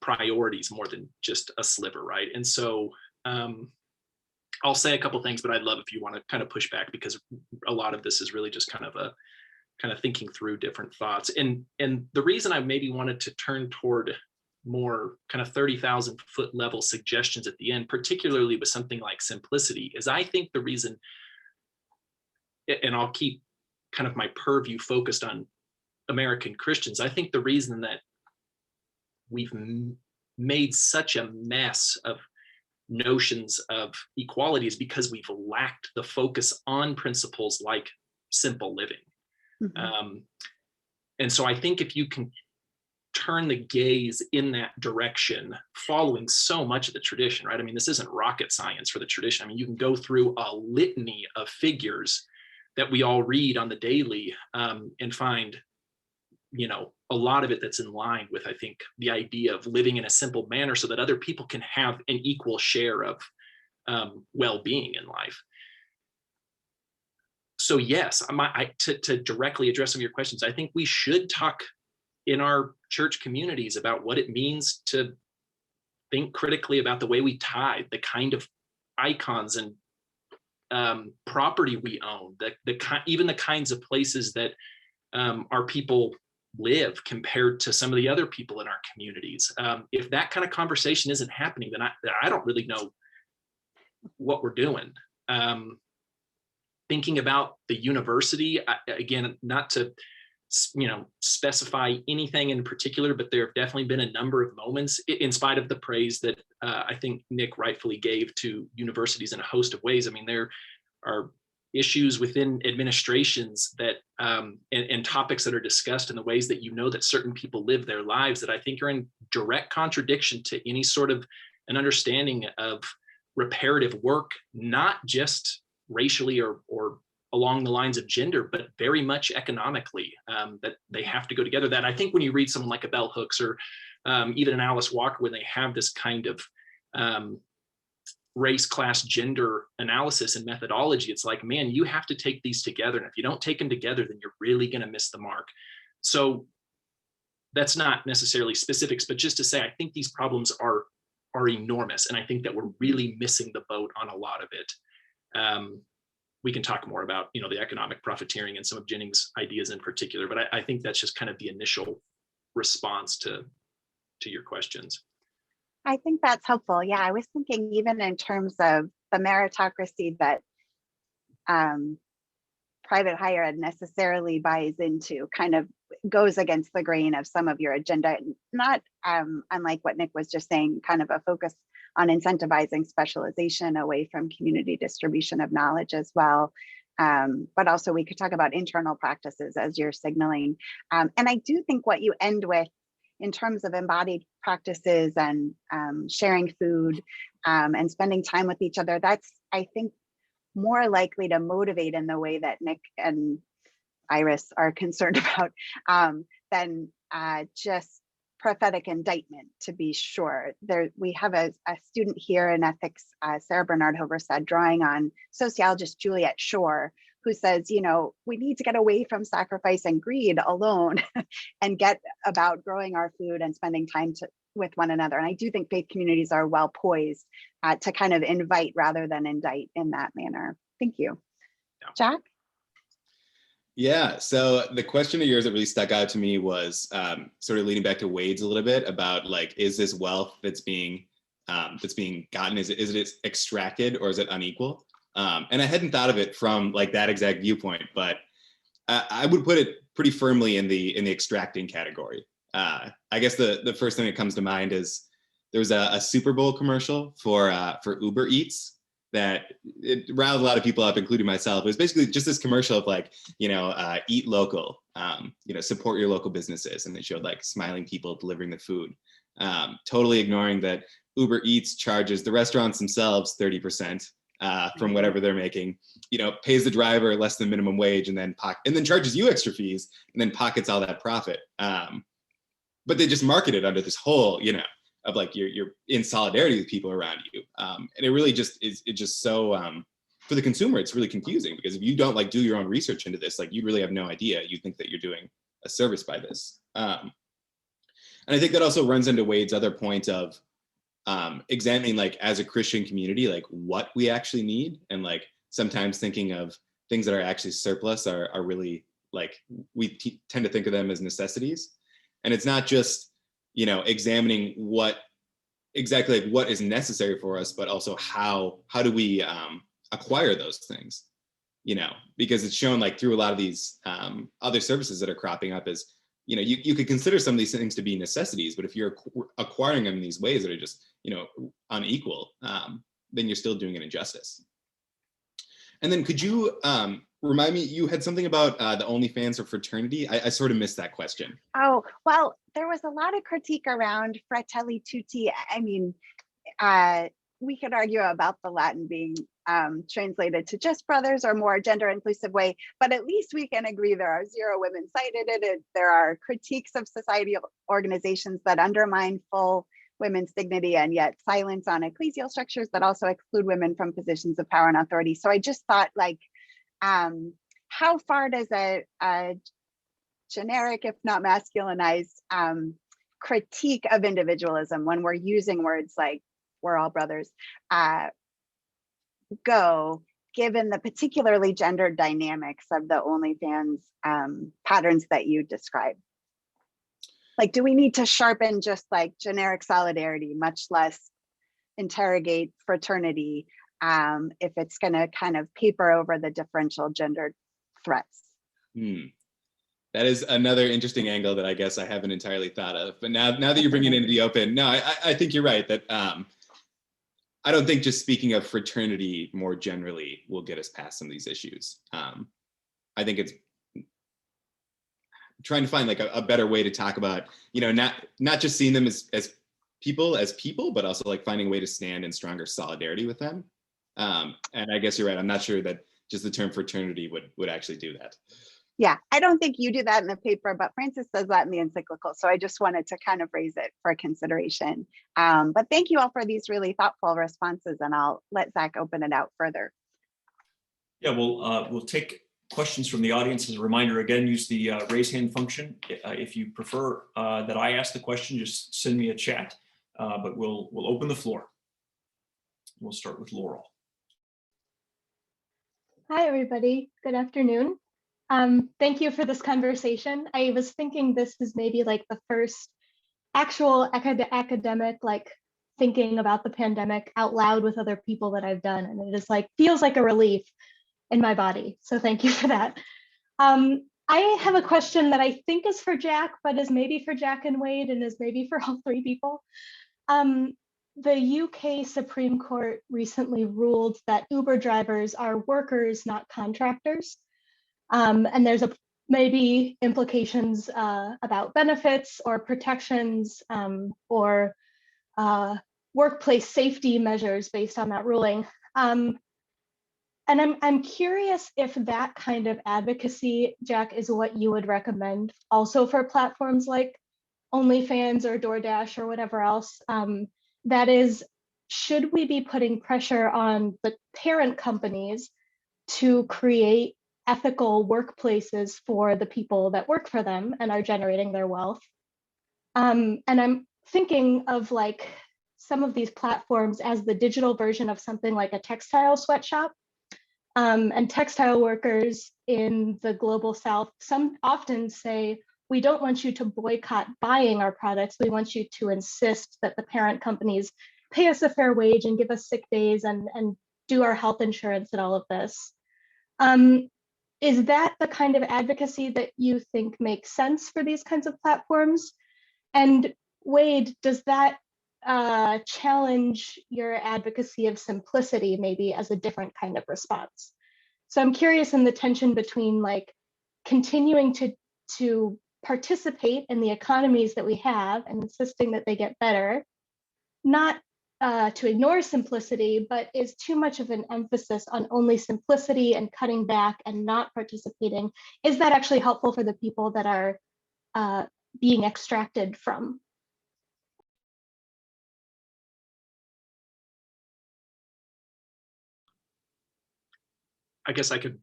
priorities more than just a sliver, right? And so I'll say a couple things, but I'd love if you want to kind of push back, because a lot of this is really just kind of thinking through different thoughts. And the reason I maybe wanted to turn toward more kind of 30,000 foot level suggestions at the end, particularly with something like simplicity, is I think the reason, and I'll keep kind of my purview focused on American Christians, I think the reason that we've made such a mess of notions of equality is because we've lacked the focus on principles like simple living. Mm-hmm. And so I think if you can turn the gaze in that direction, following so much of the tradition, right? I mean, this isn't rocket science for the tradition. I mean, you can go through a litany of figures that we all read on the daily and find, you know, a lot of it that's in line with, I think, the idea of living in a simple manner so that other people can have an equal share of well-being in life. So yes, to directly address some of your questions, I think we should talk in our church communities about what it means to think critically about the way we tithe, the kind of icons and property we own, even the kinds of places that our people live compared to some of the other people in our communities. If that kind of conversation isn't happening, then I don't really know what we're doing. Thinking about the university, again, not to specify anything in particular, but there have definitely been a number of moments, in spite of the praise that I think Nick rightfully gave to universities in a host of ways. I mean, there are issues within administrations that and topics that are discussed in the ways that that certain people live their lives that I think are in direct contradiction to any sort of an understanding of reparative work, not just racially or along the lines of gender, but very much economically, that they have to go together. That I think when you read someone like a Bell Hooks or even an Alice Walker, when they have this kind of race, class, gender analysis and methodology, it's like, man, you have to take these together. And if you don't take them together, then you're really going to miss the mark. So that's not necessarily specifics, but just to say, I think these problems are enormous. And I think that we're really missing the boat on a lot of it. We can talk more about, the economic profiteering and some of Jennings' ideas in particular, but I think that's just kind of the initial response to your questions. I think that's helpful. Yeah, I was thinking even in terms of the meritocracy that private higher ed necessarily buys into, kind of goes against the grain of some of your agenda, not unlike what Nick was just saying, kind of a focus on incentivizing specialization away from community distribution of knowledge as well. But also we could talk about internal practices as you're signaling. And I do think what you end with in terms of embodied practices and sharing food and spending time with each other, that's, I think, more likely to motivate in the way that Nick and Iris are concerned about than just prophetic indictment, to be sure. We have a student here in ethics, Sarah Bernard Hoverstad, drawing on sociologist Juliet Shore, who says, we need to get away from sacrifice and greed alone and get about growing our food and spending time with one another. And I do think faith communities are well poised to kind of invite rather than indict in that manner. Thank you. Yeah. Jack? Yeah, so the question of yours that really stuck out to me was sort of leading back to Wade's a little bit about, like, is this wealth that's being gotten, is it extracted or is it unequal? And I hadn't thought of it from like that exact viewpoint, but I would put it pretty firmly in the extracting category. I guess the first thing that comes to mind is there was a Super Bowl commercial for Uber Eats that it riled a lot of people up, including myself. It was basically just this commercial of like, eat local, support your local businesses. And it showed like smiling people delivering the food, totally ignoring that Uber Eats charges the restaurants themselves 30% from whatever they're making, pays the driver less than minimum wage and then charges you extra fees and then pockets all that profit. but they just market it under this whole, you know, of like you're in solidarity with people around you. And it really just is, it just so, for the consumer, it's really confusing, because if you don't like do your own research into this, like you really have no idea. You think that you're doing a service by this. And I think that also runs into Wade's other point of examining, like, as a Christian community, like what we actually need, and like sometimes thinking of things that are actually surplus are really, like, we tend to think of them as necessities. And it's not just, you know, examining what exactly, like, what is necessary for us, but also how do we acquire those things, you know, because it's shown, like, through a lot of these other services that are cropping up as, you know, you could consider some of these things to be necessities, but if you're acquiring them in these ways that are just, you know, unequal, then you're still doing an injustice. And then could you remind me, you had something about the OnlyFans or fraternity? I sort of missed that question. Oh, well, there was a lot of critique around Fratelli, Tutti. I mean, we could argue about the Latin being translated to just brothers or more gender inclusive way, but at least we can agree there are 0 women cited in it. There are critiques of society organizations that undermine full women's dignity and yet silence on ecclesial structures that also exclude women from positions of power and authority. So I just thought, like, how far does a generic, if not masculinized, critique of individualism, when we're using words like we're all brothers, go, given the particularly gendered dynamics of the OnlyFans patterns that you describe? Like, do we need to sharpen just like generic solidarity, much less interrogate fraternity, if it's going to kind of paper over the differential gendered threats? That is another interesting angle that I guess I haven't entirely thought of. But now that you're bringing it into the open, no, I think you're right that I don't think just speaking of fraternity more generally will get us past some of these issues. I think it's trying to find like a better way to talk about, you know, not just seeing them as people, but also like finding a way to stand in stronger solidarity with them. And I guess you're right. I'm not sure that just the term fraternity would actually do that. Yeah, I don't think you do that in the paper, but Francis does that in the encyclical. So I just wanted to kind of raise it for consideration. But thank you all for these really thoughtful responses, and I'll let Zach open it out further. Yeah, we'll take questions from the audience. As a reminder, again, use the raise hand function. If you prefer that I ask the question, just send me a chat, but we'll open the floor. We'll start with Laurel. Hi, everybody. Good afternoon. Thank you for this conversation. I was thinking this is maybe like the first actual academic, like, thinking about the pandemic out loud with other people that I've done, and it is like feels like a relief in my body. So thank you for that. I have a question that I think is for Jack, but is maybe for Jack and Wade, and is maybe for all 3 people. The UK Supreme Court recently ruled that Uber drivers are workers, not contractors. And there's maybe implications about benefits or protections or workplace safety measures based on that ruling. And I'm curious if that kind of advocacy, Jack, is what you would recommend also for platforms like OnlyFans or DoorDash or whatever else. That is, should we be putting pressure on the parent companies to create ethical workplaces for the people that work for them and are generating their wealth? And I'm thinking of like some of these platforms as the digital version of something like a textile sweatshop. And textile workers in the global South often say, we don't want you to boycott buying our products. We want you to insist that the parent companies pay us a fair wage and give us sick days and do our health insurance and all of this. Is that the kind of advocacy that you think makes sense for these kinds of platforms? And Wade, does that challenge your advocacy of simplicity maybe as a different kind of response? So I'm curious in the tension between like continuing to participate in the economies that we have and insisting that they get better, not to ignore simplicity, but is too much of an emphasis on only simplicity and cutting back and not participating? Is that actually helpful for the people that are being extracted from. I guess I could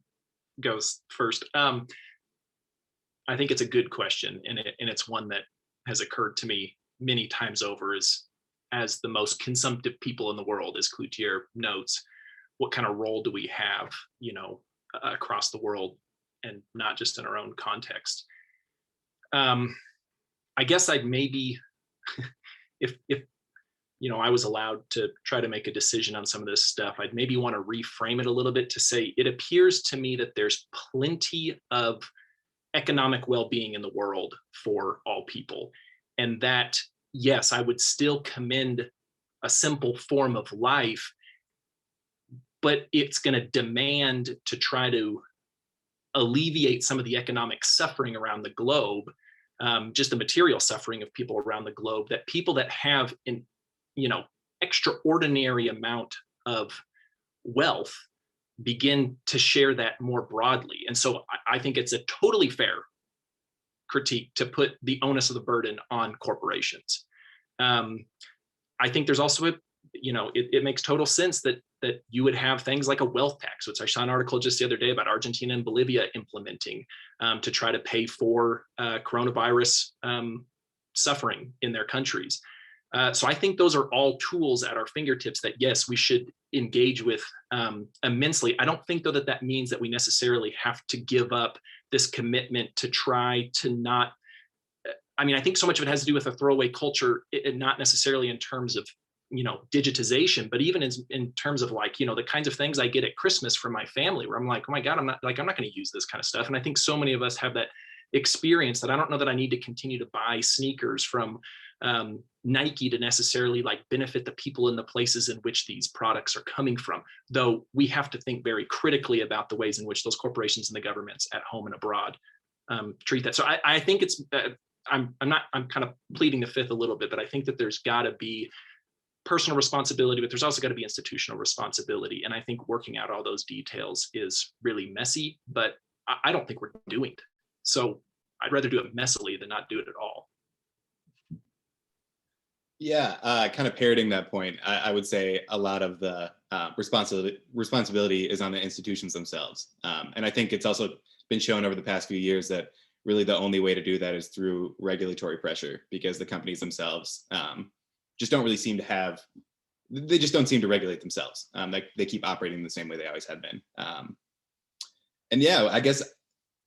go first. I think it's a good question, and it's one that has occurred to me many times over as the most consumptive people in the world, as Cloutier notes. What kind of role do we have, across the world, and not just in our own context? I guess I'd maybe, if I was allowed to try to make a decision on some of this stuff, I'd maybe want to reframe it a little bit to say, it appears to me that there's plenty of economic well-being in the world for all people. And that, yes, I would still commend a simple form of life, but it's going to demand to try to alleviate some of the economic suffering around the globe, just the material suffering of people around the globe, that people that have an extraordinary amount of wealth begin to share that more broadly. And so I think it's a totally fair critique to put the onus of the burden on corporations. I think there's also it makes total sense that you would have things like a wealth tax, which I saw an article just the other day about Argentina and Bolivia implementing to try to pay for coronavirus suffering in their countries. So I think those are all tools at our fingertips that, yes, we should engage with immensely. I don't think, though, that means that we necessarily have to give up this commitment to try to not, I think so much of it has to do with a throwaway culture, not necessarily in terms of, digitization, but even in terms of the kinds of things I get at Christmas from my family, where I'm like, oh my God, I'm not going to use this kind of stuff. And I think so many of us have that experience that I don't know that I need to continue to buy sneakers from Nike to necessarily benefit the people in the places in which these products are coming from, though we have to think very critically about the ways in which those corporations and the governments at home and abroad treat that. So I think it's I'm kind of pleading the fifth a little bit, but I think that there's got to be personal responsibility, but there's also got to be institutional responsibility. And I think working out all those details is really messy, but I don't think we're doing it. So I'd rather do it messily than not do it at all. Yeah, kind of parroting that point, I would say a lot of the responsibility is on the institutions themselves. And I think it's also been shown over the past few years that really the only way to do that is through regulatory pressure, because the companies themselves just don't really seem to have, they just don't seem to regulate themselves. They keep operating the same way they always have been. And yeah, I guess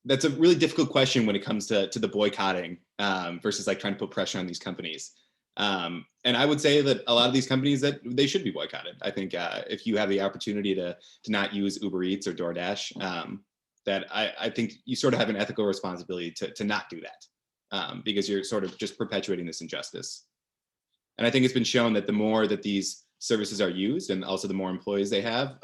that's a really difficult question when it comes to the boycotting versus trying to put pressure on these companies. And I would say that a lot of these companies, that they should be boycotted. I think if you have the opportunity to not use Uber Eats or DoorDash, that I think you sort of have an ethical responsibility to not do that, because you're sort of just perpetuating this injustice. And I think it's been shown that the more that these services are used, and also the more employees they have,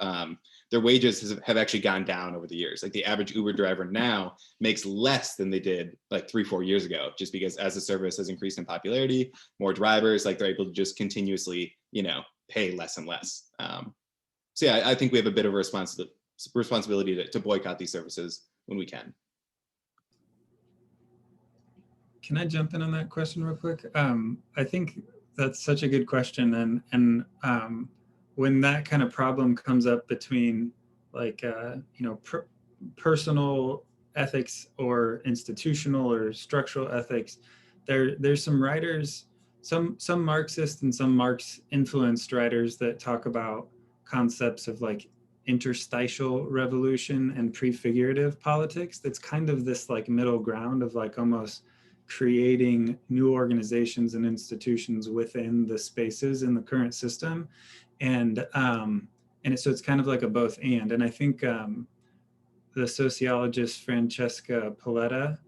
their wages have actually gone down over the years. The average Uber driver now makes less than they did 3-4 years ago, just because as the service has increased in popularity, more drivers, they're able to just continuously, pay less and less. So yeah, I think we have a bit of a responsibility to boycott these services when we can. Can I jump in on that question real quick? I think that's such a good question. And when that kind of problem comes up between personal ethics or institutional or structural ethics, there's some writers, some Marxist and some Marx influenced writers that talk about concepts of interstitial revolution and prefigurative politics. That's kind of this like middle ground of like almost creating new organizations and institutions within the spaces in the current system. And so it's kind of like a both and I think the sociologist Francesca Paletta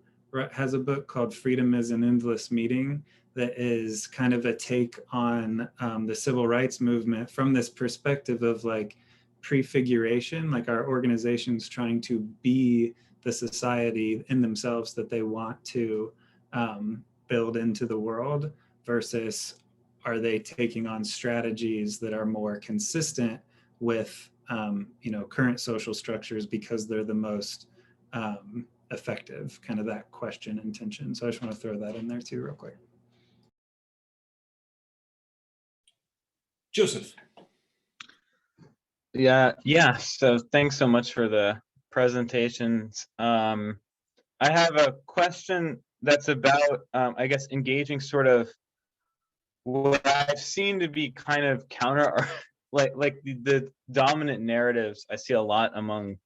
has a book called Freedom is an Endless Meeting that is kind of a take on the civil rights movement from this perspective of like prefiguration, like our organizations trying to be the society in themselves that they want to build into the world, versus are they taking on strategies that are more consistent with current social structures because they're the most effective, kind of that question and tension. So I just want to throw that in there too real quick. Joseph. Yeah. So thanks so much for the presentations. I have a question that's about, I guess, engaging sort of what I've seen to be kind of counter, or like the dominant narratives I see a lot among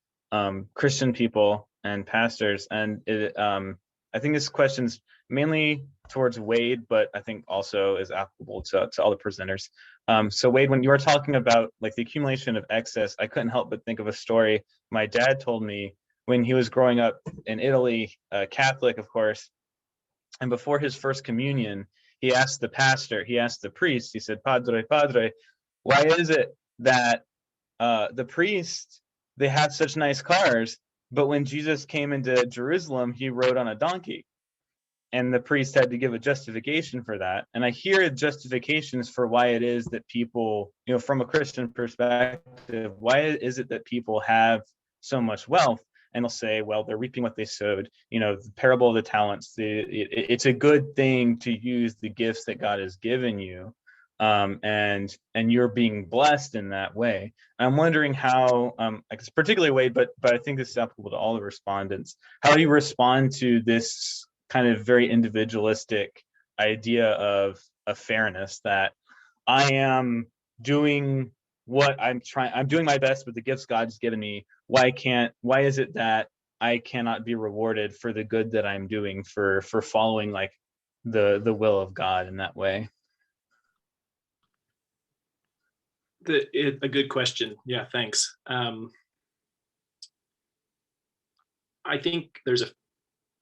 Christian people and pastors, and I think this question's mainly towards Wade, but I think also is applicable to all the presenters. So Wade, when you were talking about like the accumulation of excess, I couldn't help but think of a story my dad told me when he was growing up in Italy, Catholic, of course, and before his first communion, he asked the priest, he said, Padre, why is it that the priests, they have such nice cars, but when Jesus came into Jerusalem, he rode on a donkey? And the priest had to give a justification for that. And I hear justifications for why it is that people, from a Christian perspective, why is it that people have so much wealth? And they'll say, well, they're reaping what they sowed. The parable of the talents, it's a good thing to use the gifts that God has given you. And you're being blessed in that way. I'm wondering how, particularly Wade, but I think this is applicable to all the respondents, how do you respond to this kind of very individualistic idea of fairness, that I am doing what I'm doing my best with the gifts God's given me. Why is it that I cannot be rewarded for the good that I'm doing for following like the will of God in that way? A good question. Yeah, thanks. I think there's a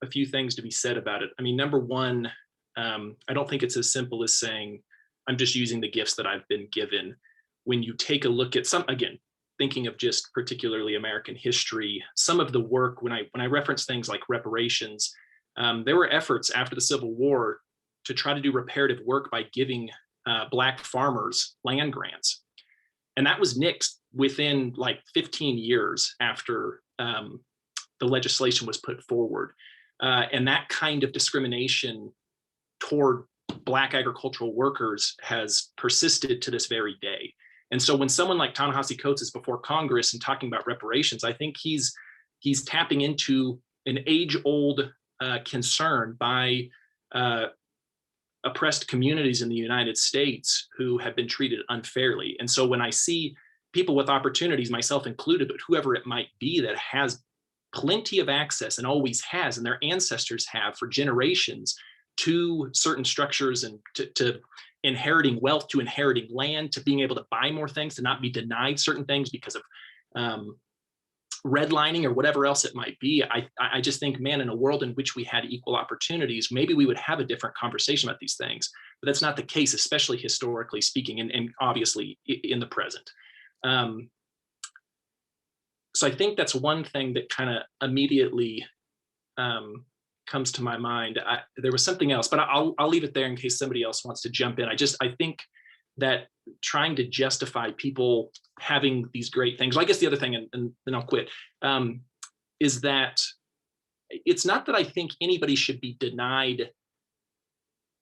few things to be said about it. I mean, number one, I don't think it's as simple as saying, I'm just using the gifts that I've been given. When you take a look at again, thinking of just particularly American history, some of the work, when I reference things like reparations, there were efforts after the Civil War to try to do reparative work by giving Black farmers land grants. And that was nixed within like 15 years after the legislation was put forward. And that kind of discrimination toward Black agricultural workers has persisted to this very day. And so when someone like Ta-Nehisi Coates is before Congress and talking about reparations, I think he's tapping into an age-old concern by oppressed communities in the United States who have been treated unfairly. And so when I see people with opportunities, myself included, but whoever it might be, that has plenty of access and always has, and their ancestors have for generations, to certain structures and to inheriting wealth, to inheriting land, to being able to buy more things, to not be denied certain things because of redlining or whatever else it might be. I just think, man, in a world in which we had equal opportunities, maybe we would have a different conversation about these things. But that's not the case, especially historically speaking, and obviously in the present. So I think that's one thing that kind of immediately comes to my mind. There was something else, but I'll leave it there in case somebody else wants to jump in. I think that trying to justify people having these great things, well, I guess the other thing, and then I'll quit, is that it's not that I think anybody should be denied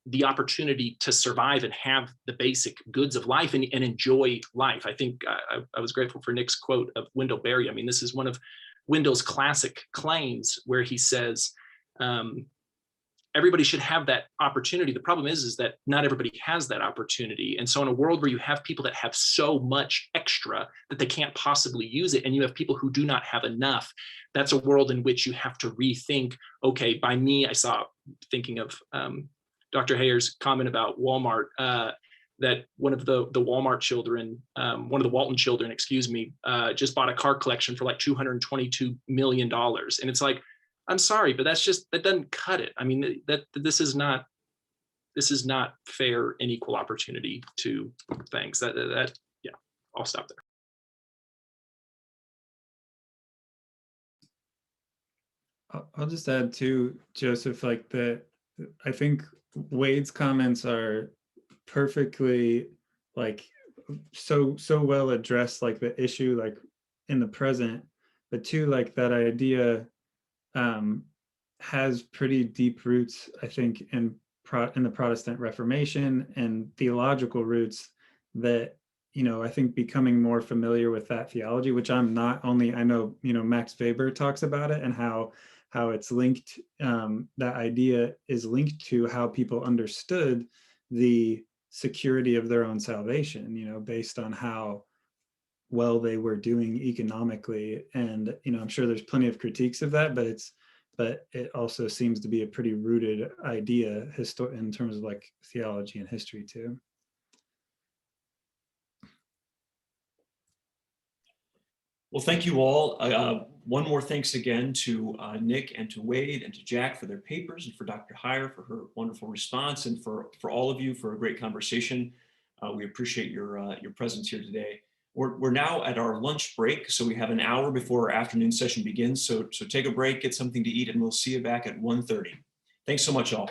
the opportunity to survive and have the basic goods of life and enjoy life. I think I was grateful for Nick's quote of Wendell Berry. I mean, this is one of Wendell's classic claims where he says, everybody should have that opportunity. The problem is that not everybody has that opportunity. And so in a world where you have people that have so much extra that they can't possibly use it, and you have people who do not have enough, that's a world in which you have to rethink, okay, by me, thinking of Dr. Hayer's comment about Walmart, that one of the Walmart children, one of the Walton children, just bought a car collection for like $222 million. And it's like, I'm sorry, but that doesn't cut it. I mean, this is not fair and equal opportunity to things. Yeah, I'll stop there. I'll just add too, Joseph, like I think Wade's comments are perfectly like so well addressed, like the issue like in the present, but too like that idea has pretty deep roots, I think, in the Protestant Reformation and theological roots that, I think becoming more familiar with that theology, which I'm not only, I know, Max Weber talks about it and how it's linked, that idea is linked to how people understood the security of their own salvation, based on how well they were doing economically. And, I'm sure there's plenty of critiques of that, but it also seems to be a pretty rooted idea in terms of like theology and history too. Well, thank you all. One more thanks again to Nick and to Wade and to Jack for their papers, and for Dr. Heyer for her wonderful response, and for all of you for a great conversation. We appreciate your presence here today. We're now at our lunch break, so we have an hour before our afternoon session begins. So take a break, get something to eat, and we'll see you back at 1:30. Thanks so much, all.